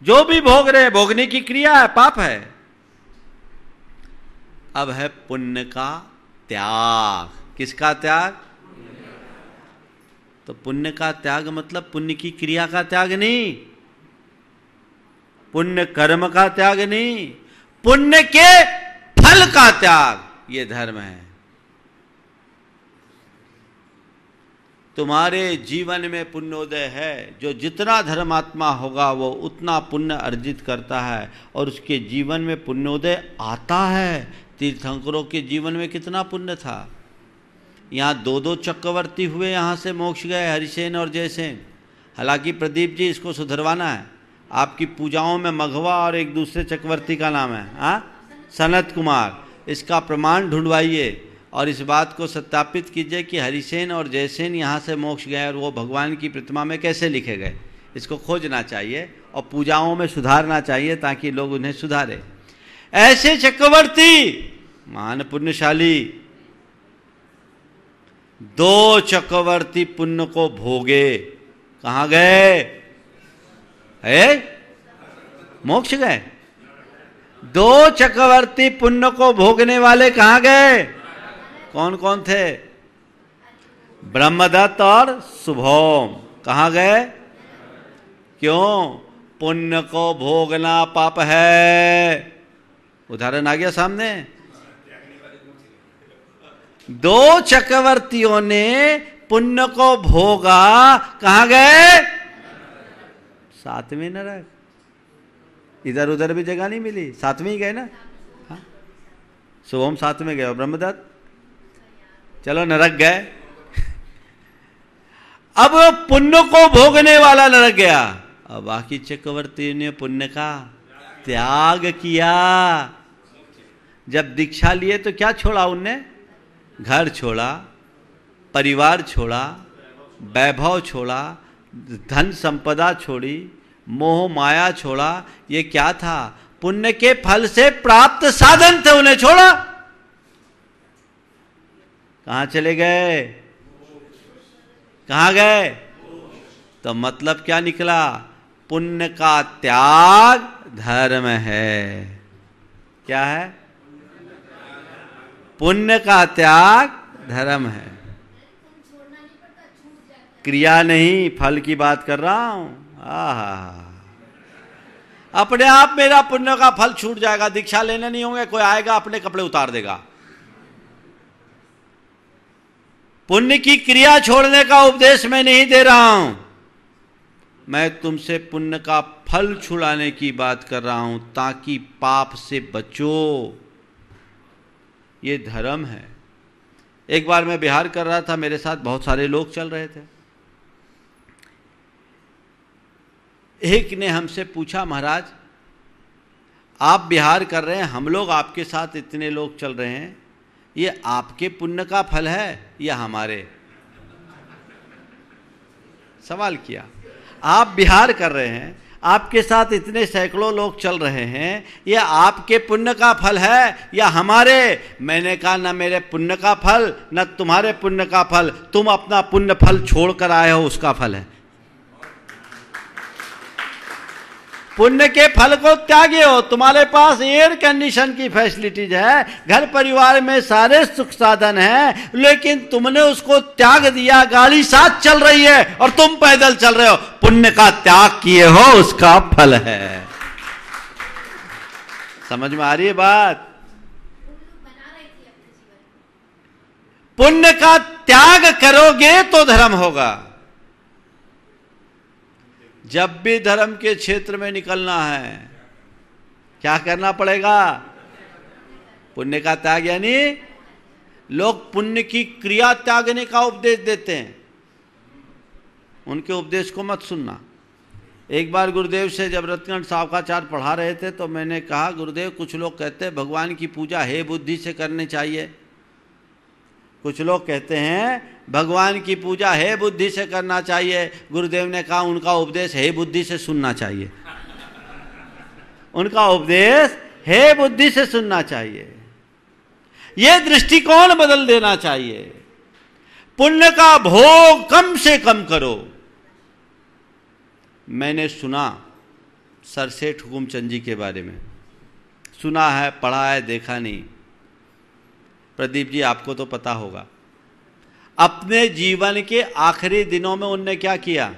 जो भी भोग रहे, भोगने की क्रिया है, पाप है। अब है पुण्य का त्याग। किसका त्याग? तो पुण्य का त्याग मतलब पुण्य की क्रिया का त्याग नहीं, पुण्य कर्म का त्याग नहीं, पुण्य के फल का त्याग। ये धर्म है। तुम्हारे जीवन में पुण्योदय है। जो जितना धर्मात्मा होगा वो उतना पुण्य अर्जित करता है और उसके जीवन में पुण्योदय आता है। तीर्थंकरों के जीवन में कितना पुण्य था। यहाँ दो दो चक्रवर्ती हुए, यहाँ से मोक्ष गए, हरिसेन और जयसेन। हालांकि प्रदीप जी इसको सुधरवाना है। आपकी पूजाओं में मघवा और एक दूसरे चक्रवर्ती का नाम है। हाँ, सनत कुमार, इसका प्रमाण ढूंढवाइए और इस बात को सत्यापित कीजिए कि हरिसेन और जयसेन यहाँ से मोक्ष गए और वो भगवान की प्रतिमा में कैसे लिखे गए। इसको खोजना चाहिए और पूजाओं में सुधारना चाहिए ताकि लोग उन्हें सुधारे। ऐसे चक्रवर्ती महान पुण्यशाली 2 चक्रवर्ती पुण्य को भोगे, कहाँ गए? मोक्ष गए। 2 चक्रवर्ती पुण्य को भोगने वाले कहाँ गए? कौन कौन थे? ब्रह्मदत्त और शुभोम। कहाँ गए? क्यों? पुण्य को भोगना पाप है। उदाहरण आ गया सामने। 2 चक्रवर्तियों ने पुण्य को भोगा, कहाँ गए? 7वें नरक। इधर उधर भी जगह नहीं मिली, 7वें ही गए ना। हाँ? शुभम 7वें गए और ब्रह्मदत्त चलो नरक गए। अब पुण्य को भोगने वाला नरक गया, अब बाकी चक्रवर्ती ने पुण्य का त्याग किया। जब दीक्षा लिए तो क्या छोड़ा उनने? घर छोड़ा, परिवार छोड़ा, वैभव छोड़ा, धन संपदा छोड़ी, मोह माया छोड़ा। ये क्या था? पुण्य के फल से प्राप्त साधन थे, उन्हें छोड़ा। कहां चले गए? कहां गए? तो मतलब क्या निकला? पुण्य का त्याग धर्म है। क्या है? पुण्य का त्याग धर्म है। क्रिया नहीं, फल की बात कर रहा हूं। अपने आप मेरा पुण्य का फल छूट जाएगा, दीक्षा लेने नहीं होंगे, कोई आएगा अपने कपड़े उतार देगा। पुण्य की क्रिया छोड़ने का उपदेश मैं नहीं दे रहा हूं, मैं तुमसे पुण्य का फल छुड़ाने की बात कर रहा हूं ताकि पाप से बचो। ये धर्म है। एक बार मैं बिहार कर रहा था, मेरे साथ बहुत सारे लोग चल रहे थे। एक ने हमसे पूछा, महाराज आप बिहार कर रहे हैं, हम लोग आपके साथ इतने लोग चल रहे हैं, ये आपके पुण्य का फल है या हमारे? सवाल किया। आप बिहार कर रहे हैं, आपके साथ इतने सैकड़ों लोग चल रहे हैं, ये आपके पुण्य का फल है या हमारे? मैंने कहा न मेरे पुण्य का फल न तुम्हारे पुण्य का फल, तुम अपना पुण्य फल छोड़ कर आए हो, उसका फल है। पुण्य के फल को त्यागे हो। तुम्हारे पास एयर कंडीशन की फैसिलिटीज है, घर परिवार में सारे सुख साधन हैं, लेकिन तुमने उसको त्याग दिया। गाड़ी साथ चल रही है और तुम पैदल चल रहे हो। पुण्य का त्याग किए हो, उसका फल है। समझ में आ रही है बात? पुण्य का त्याग करोगे तो धर्म होगा। जब भी धर्म के क्षेत्र में निकलना है, क्या करना पड़ेगा? पुण्य का त्याग। यानी लोग पुण्य की क्रिया त्यागने का उपदेश देते हैं, उनके उपदेश को मत सुनना। एक बार गुरुदेव से जब रत्नगढ़ सावकाचार्य पढ़ा रहे थे तो मैंने कहा, गुरुदेव कुछ लोग कहते हैं भगवान की पूजा हे बुद्धि से करनी चाहिए, कुछ लोग कहते हैं भगवान की पूजा हे बुद्धि से करना चाहिए। गुरुदेव ने कहा उनका उपदेश हे बुद्धि से सुनना चाहिए, उनका उपदेश हे बुद्धि से सुनना चाहिए। यह दृष्टिकोण बदल देना चाहिए। पुण्य का भोग कम से कम करो। मैंने सुना सरसेठ हुकुमचंद जी के बारे में, सुना है, पढ़ा है, देखा नहीं। प्रदीप जी आपको तो पता होगा, अपने जीवन के आखिरी दिनों में उनने क्या किया?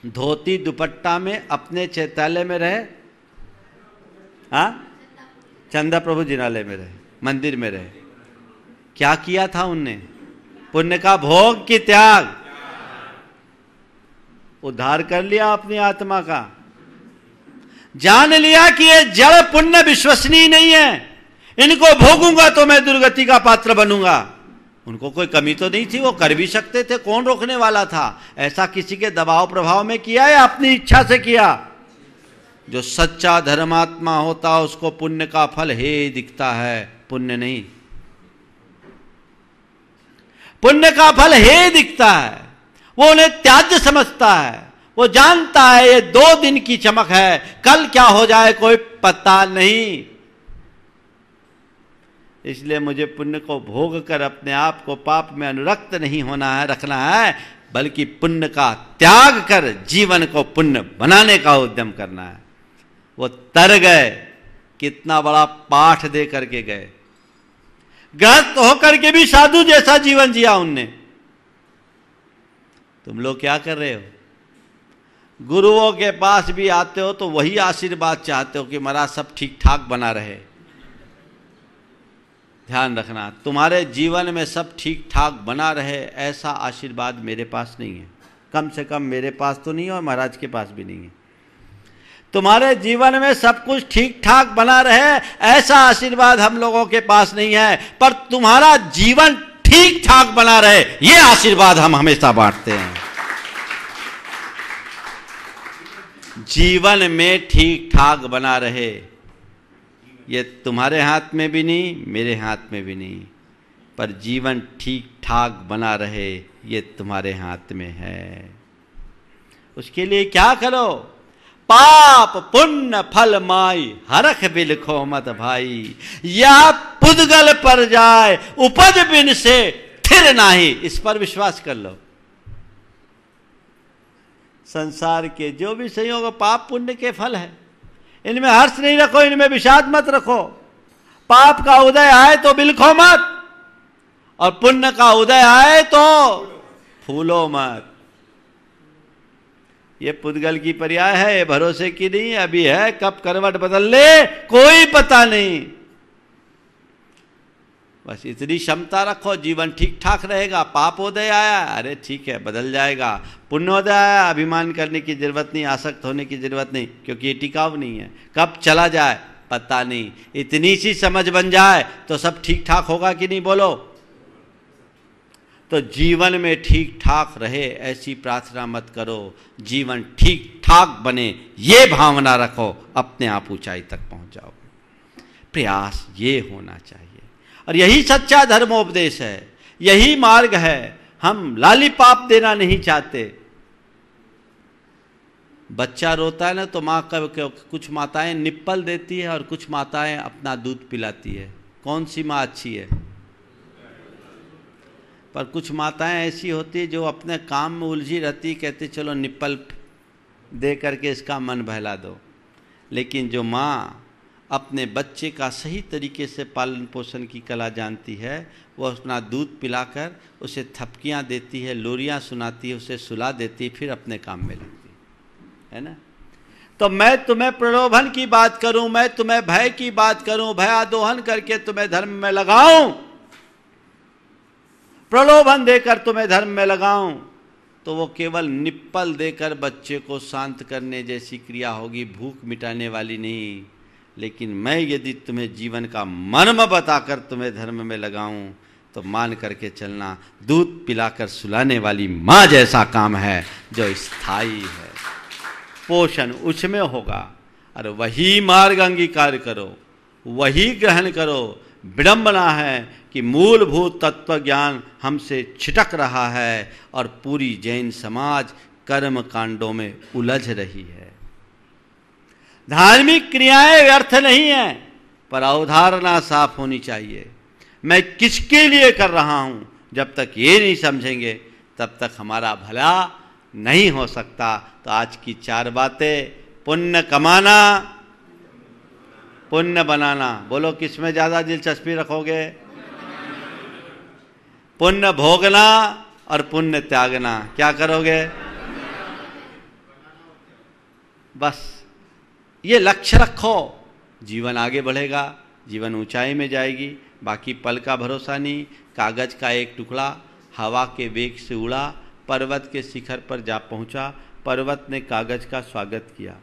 धोती दुपट्टा में अपने चैत्यालय में रहे, चंदा प्रभु जिनालय में रहे, मंदिर में रहे। क्या किया था उनने? पुण्य का भोग की त्याग। उद्धार कर लिया अपनी आत्मा का, जान लिया कि ये जड़ पुण्य विश्वसनीय नहीं है, इनको भोगूंगा तो मैं दुर्गति का पात्र बनूंगा। उनको कोई कमी तो नहीं थी, वो कर भी सकते थे, कौन रोकने वाला था? ऐसा किसी के दबाव प्रभाव में किया या अपनी इच्छा से किया? जो सच्चा धर्मात्मा होता उसको पुण्य का फल हे दिखता है, पुण्य नहीं। पुण्य का फल हे दिखता है, वो उन्हें त्याज्य समझता है। वो जानता है ये 2 दिन की चमक है, कल क्या हो जाए कोई पता नहीं। इसलिए मुझे पुण्य को भोग कर अपने आप को पाप में अनुरक्त नहीं होना है, रखना है, बल्कि पुण्य का त्याग कर जीवन को पुण्य बनाने का उद्यम करना है। वो तर गए, कितना बड़ा पाठ दे करके गए। गृहस्थ होकर के भी साधु जैसा जीवन जिया उनने। तुम लोग क्या कर रहे हो? गुरुओं के पास भी आते हो तो वही आशीर्वाद चाहते हो कि महाराज सब ठीक ठाक बना रहे। ध्यान रखना, तुम्हारे जीवन में सब ठीक ठाक बना रहे ऐसा आशीर्वाद मेरे पास नहीं है। कम से कम मेरे पास तो नहीं है और महाराज के पास भी नहीं है। तुम्हारे जीवन में सब कुछ ठीक ठाक बना रहे ऐसा आशीर्वाद हम लोगों के पास नहीं है, पर तुम्हारा जीवन ठीक ठाक बना रहे ये आशीर्वाद हम हमेशा बांटते हैं। जीवन में ठीक ठाक बना रहे ये तुम्हारे हाथ में भी नहीं, मेरे हाथ में भी नहीं, पर जीवन ठीक ठाक बना रहे ये तुम्हारे हाथ में है। उसके लिए क्या करो? पाप पुण्य फल माई हरख बिलखो मत भाई, यह पुद्गल पर जाए उपज बिन से थिर नाही। इस पर विश्वास कर लो। संसार के जो भी संयोग पाप पुण्य के फल है, इनमें हर्ष नहीं रखो, इनमें विषाद मत रखो। पाप का उदय आए तो बिलखो मत, और पुण्य का उदय आए तो फूलो मत। ये पुद्गल की पर्याय है, ये भरोसे की नहीं, अभी है, कब करवट बदल ले कोई पता नहीं। बस इतनी क्षमता रखो, जीवन ठीक ठाक रहेगा। पापोदय आया, अरे ठीक है बदल जाएगा। पुण्योदय आया, अभिमान करने की जरूरत नहीं, आसक्त होने की जरूरत नहीं, क्योंकि ये टिकाऊ नहीं है, कब चला जाए पता नहीं। इतनी सी समझ बन जाए तो सब ठीक ठाक होगा कि नहीं, बोलो? तो जीवन में ठीक ठाक रहे ऐसी प्रार्थना मत करो, जीवन ठीक ठाक बने ये भावना रखो, अपने आप ऊंचाई तक पहुंच जाओगे। प्रयास ये होना चाहिए, और यही सच्चा धर्मोपदेश है, यही मार्ग है। हम लालीपाप देना नहीं चाहते। बच्चा रोता है ना तो माँ का कुछ माताएं निप्पल देती है और कुछ माताएं अपना दूध पिलाती है। कौन सी माँ अच्छी है? पर कुछ माताएं ऐसी होती है जो अपने काम में उलझी रहती, कहते चलो निप्पल दे करके इसका मन बहला दो। लेकिन जो माँ अपने बच्चे का सही तरीके से पालन पोषण की कला जानती है, वो अपना दूध पिलाकर उसे थपकियाँ देती है, लोरियाँ सुनाती है, उसे सुला देती है, फिर अपने काम में लगती है ना। तो मैं तुम्हें प्रलोभन की बात करूं, मैं तुम्हें भय की बात करूं, भयादोहन करके तुम्हें धर्म में लगाऊं, प्रलोभन देकर तुम्हें धर्म में लगाऊं, तो वो केवल निप्पल देकर बच्चे को शांत करने जैसी क्रिया होगी, भूख मिटाने वाली नहीं। लेकिन मैं यदि तुम्हें जीवन का मर्म बताकर तुम्हें धर्म में लगाऊं तो मान करके चलना, दूध पिलाकर सुलाने वाली माँ जैसा काम है जो स्थायी है। पोषण उसमें होगा, और वही मार्ग अंगीकार करो, वही ग्रहण करो। विडंबना है कि मूलभूत तत्व ज्ञान हमसे छिटक रहा है और पूरी जैन समाज कर्म कांडों में उलझ रही है। धार्मिक क्रियाएं व्यर्थ नहीं है, पर अवधारणा साफ होनी चाहिए। मैं किसके लिए कर रहा हूं, जब तक ये नहीं समझेंगे तब तक हमारा भला नहीं हो सकता। तो आज की 4 बातें: पुण्य कमाना, पुण्य बनाना। बोलो किस में ज्यादा दिलचस्पी रखोगे? पुण्य भोगना और पुण्य त्यागना। क्या करोगे? बस ये लक्ष्य रखो, जीवन आगे बढ़ेगा, जीवन ऊंचाई में जाएगी। बाकी पल का भरोसा नहीं। कागज का एक टुकड़ा हवा के वेग से उड़ा, पर्वत के शिखर पर जा पहुंचा। पर्वत ने कागज का स्वागत किया।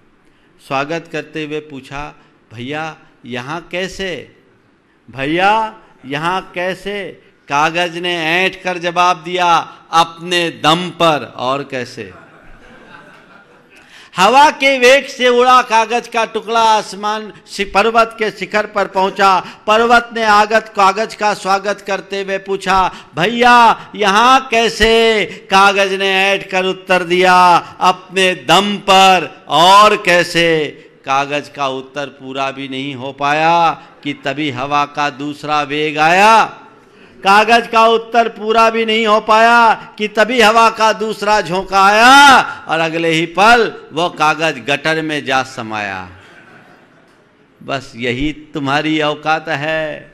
स्वागत करते हुए पूछा, भैया यहाँ कैसे? भैया यहाँ कैसे? कागज ने ऐंठ कर जवाब दिया, अपने दम पर। और कैसे? हवा के वेग से उड़ा कागज का टुकड़ा आसमान पर्वत के शिखर पर पहुंचा। पर्वत ने कागज का स्वागत करते हुए पूछा, भैया यहाँ कैसे? कागज ने ऐठ कर उत्तर दिया, अपने दम पर। और कैसे? कागज का उत्तर पूरा भी नहीं हो पाया कि तभी हवा का दूसरा वेग आया। कागज का उत्तर पूरा भी नहीं हो पाया कि तभी हवा का दूसरा झोंका आया और अगले ही पल वो कागज गटर में जा समाया। बस यही तुम्हारी औकात है।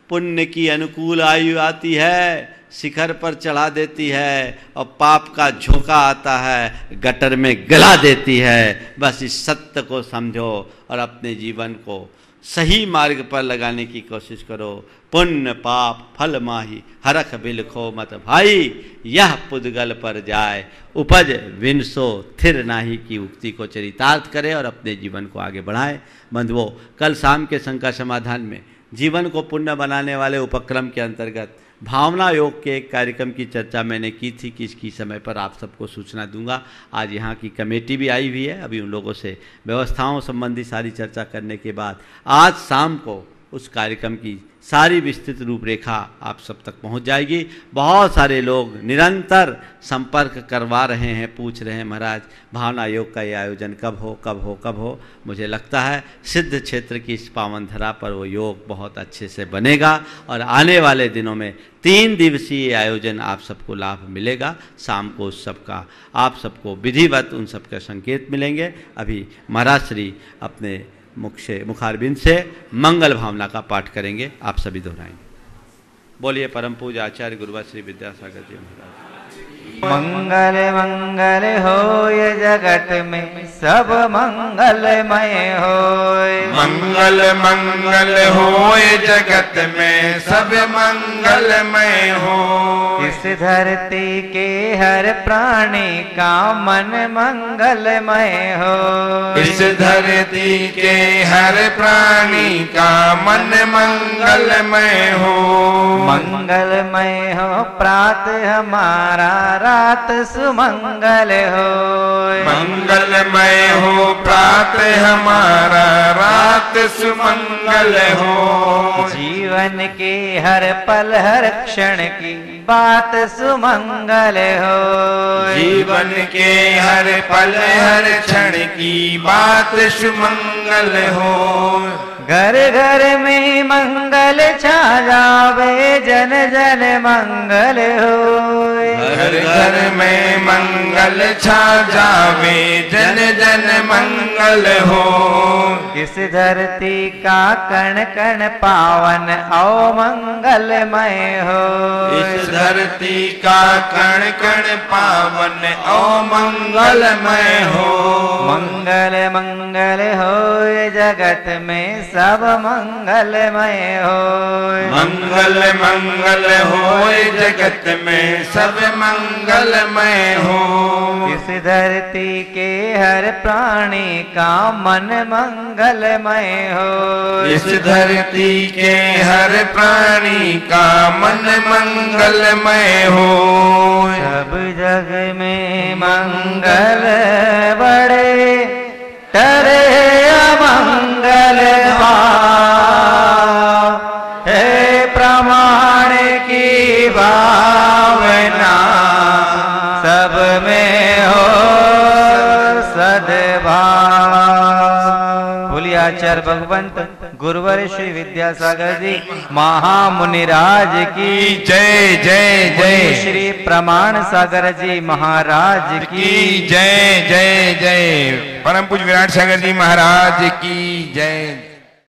पुण्य की अनुकूल आयु आती है, शिखर पर चढ़ा देती है, और पाप का झोंका आता है, गटर में गला देती है। बस इस सत्य को समझो और अपने जीवन को सही मार्ग पर लगाने की कोशिश करो। पुण्य पाप फल माही हरख बिलखो मत भाई, यह पुद्गल पर जाए उपज विनसो थिर नाही की उक्ति को चरितार्थ करे और अपने जीवन को आगे बढ़ाए। बंधुओं, कल शाम के शंका समाधान में जीवन को पुण्य बनाने वाले उपक्रम के अंतर्गत भावना योग के एक कार्यक्रम की चर्चा मैंने की थी कि इसकी समय पर आप सबको सूचना दूंगा। आज यहाँ की कमेटी भी आई हुई है। अभी उन लोगों से व्यवस्थाओं संबंधी सारी चर्चा करने के बाद आज शाम को उस कार्यक्रम की सारी विस्तृत रूपरेखा आप सब तक पहुंच जाएगी। बहुत सारे लोग निरंतर संपर्क करवा रहे हैं, पूछ रहे हैं, महाराज भावना योग का ये आयोजन कब हो, कब हो, कब हो। मुझे लगता है सिद्ध क्षेत्र की इस पावन धरा पर वो योग बहुत अच्छे से बनेगा और आने वाले दिनों में 3 दिवसीय आयोजन आप सबको लाभ मिलेगा। शाम को उस सब का आप सबको विधिवत उन सब के संकेत मिलेंगे। अभी महाराज श्री अपने मुखारबिंद से मंगल भावना का पाठ करेंगे, आप सभी दोहराएंगे। बोलिए परम पूज्य आचार्य गुरुवर श्री विद्यासागर जी महाराज। मंगल मंगल होय जगत में सब मंगलमय होय। मंगल मंगल होय जगत में सब मंगलमय हो। इस धरती के हर प्राणी का मन मंगलमय हो। इस धरती के हर प्राणी का मन मंगलमय हो। मंगलमय हो प्रात हमारा, रात सुमंगल हो। मंगलमय हो प्रात हमारा, रात सुमंगल हो। जीवन के हर पल हर क्षण की बात सुमंगल हो। जीवन के हर पल हर क्षण की बात सुमंगल हो। घर घर में मंगल छा जावे, जन जन मंगल होए। घर घर में मंगल छा जावे, जन जन मंगल हो। इस धरती का कण कण पावन औ मंगलमय हो। इस धरती का कण कण पावन औ मंगलमय हो। मंगल मंगल होए जगत में सब मंगलमय होए। मंगल मंगल होए जगत में सब मंगलमय हो। इस धरती के हर प्राणी का मन मंगलमय हो। इस धरती के हर प्राणी का मन मंगलमय हो। सब जग में मंगल बड़े, टरे अमंगल हे प्रमाण की भावना सब में हो सद्भाव। बोलिए आचार्य भगवंत गुरुवर श्री विद्यासागर जी महामुनिराज की जय जय जय। श्री प्रमाण सागर जी महाराज की जय जय जय। परम पूज्य विराट सागर जी महाराज की जय।